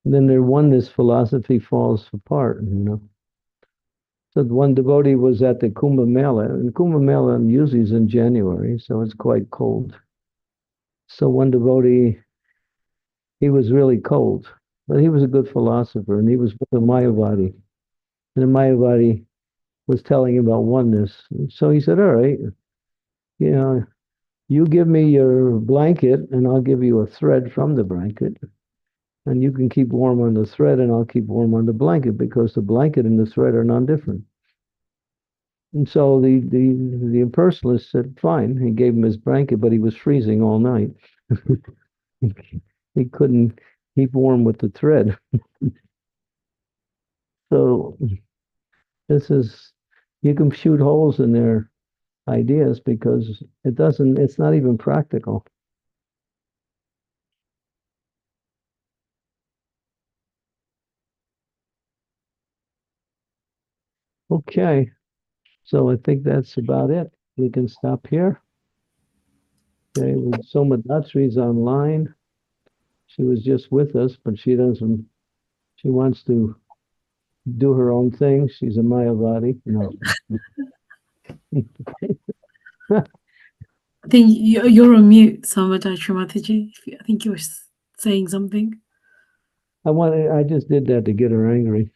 Then their oneness philosophy falls apart, So one devotee was at the Kumbh Mela, and Kumbh Mela usually is in January, so it's quite cold. So one devotee, he was really cold, but he was a good philosopher, and he was with a Mayavadi. And the Mayavadi was telling him about oneness. So he said, all right, you give me your blanket, and I'll give you a thread from the blanket. And you can keep warm on the thread, and I'll keep warm on the blanket, because the blanket and the thread are non-different. And so the impersonalist said, fine. He gave him his blanket, but he was freezing all night. He couldn't keep warm with the thread. So this is, you can shoot holes in their ideas because it's not even practical. Okay, so I think that's about it. We can stop here. Okay, Soma Datri's online. She was just with us, but she wants to do her own thing. She's a Mayavadi. No. I think you're on mute, Samadhi Mataji. I think you were saying something. I just did that to get her angry.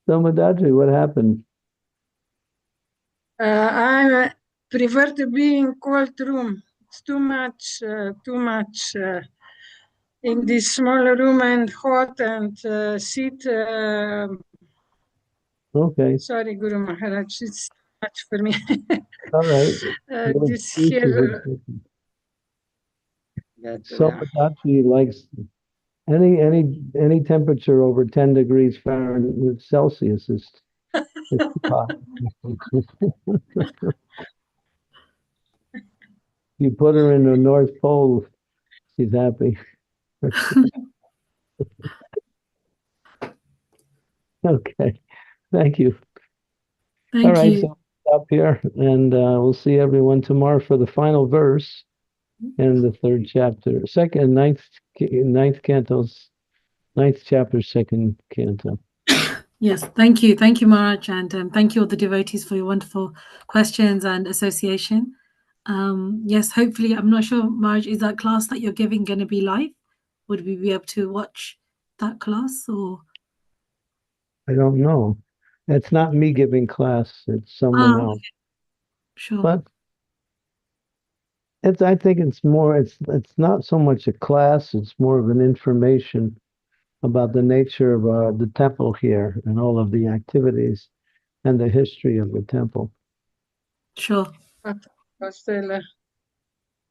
Samadhi, what happened? I prefer to be in cold room. It's too much in this small room and hot and sit. Okay. Sorry, Guru Maharaj, it's too much for me. All right. This here. Samadhi likes any temperature over 10 degrees Fahrenheit Celsius is hot. You put her in the North Pole, she's happy. Okay, thank you. Thank All right, you. so stop here, and we'll see everyone tomorrow for the final verse and the third chapter, ninth cantos, ninth chapter, second canto. Yes, thank you. Thank you, Maharaj, and thank you all the devotees for your wonderful questions and association. Yes, hopefully, I'm not sure, Maharaj, is that class that you're giving going to be live? Would we be able to watch that class, or? I don't know. It's not me giving class, it's someone else. Okay. Sure. But I think it's not so much a class, it's more of an information about the nature of the temple here and all of the activities and the history of the temple. Sure.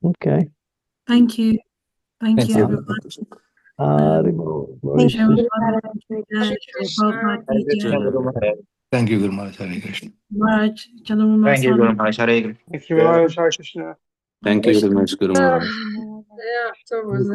Okay. Thank you. Thank you, everyone. Thank you, Guru Maharaj. Hare Krishna. Maharaj, Chandramauli Thank you, Swami. Guru Maharaj. Hare Krishna. Thank you, Maharaj. Hare Krishna. Thank you very much, Guru Maharaj. Yeah, so was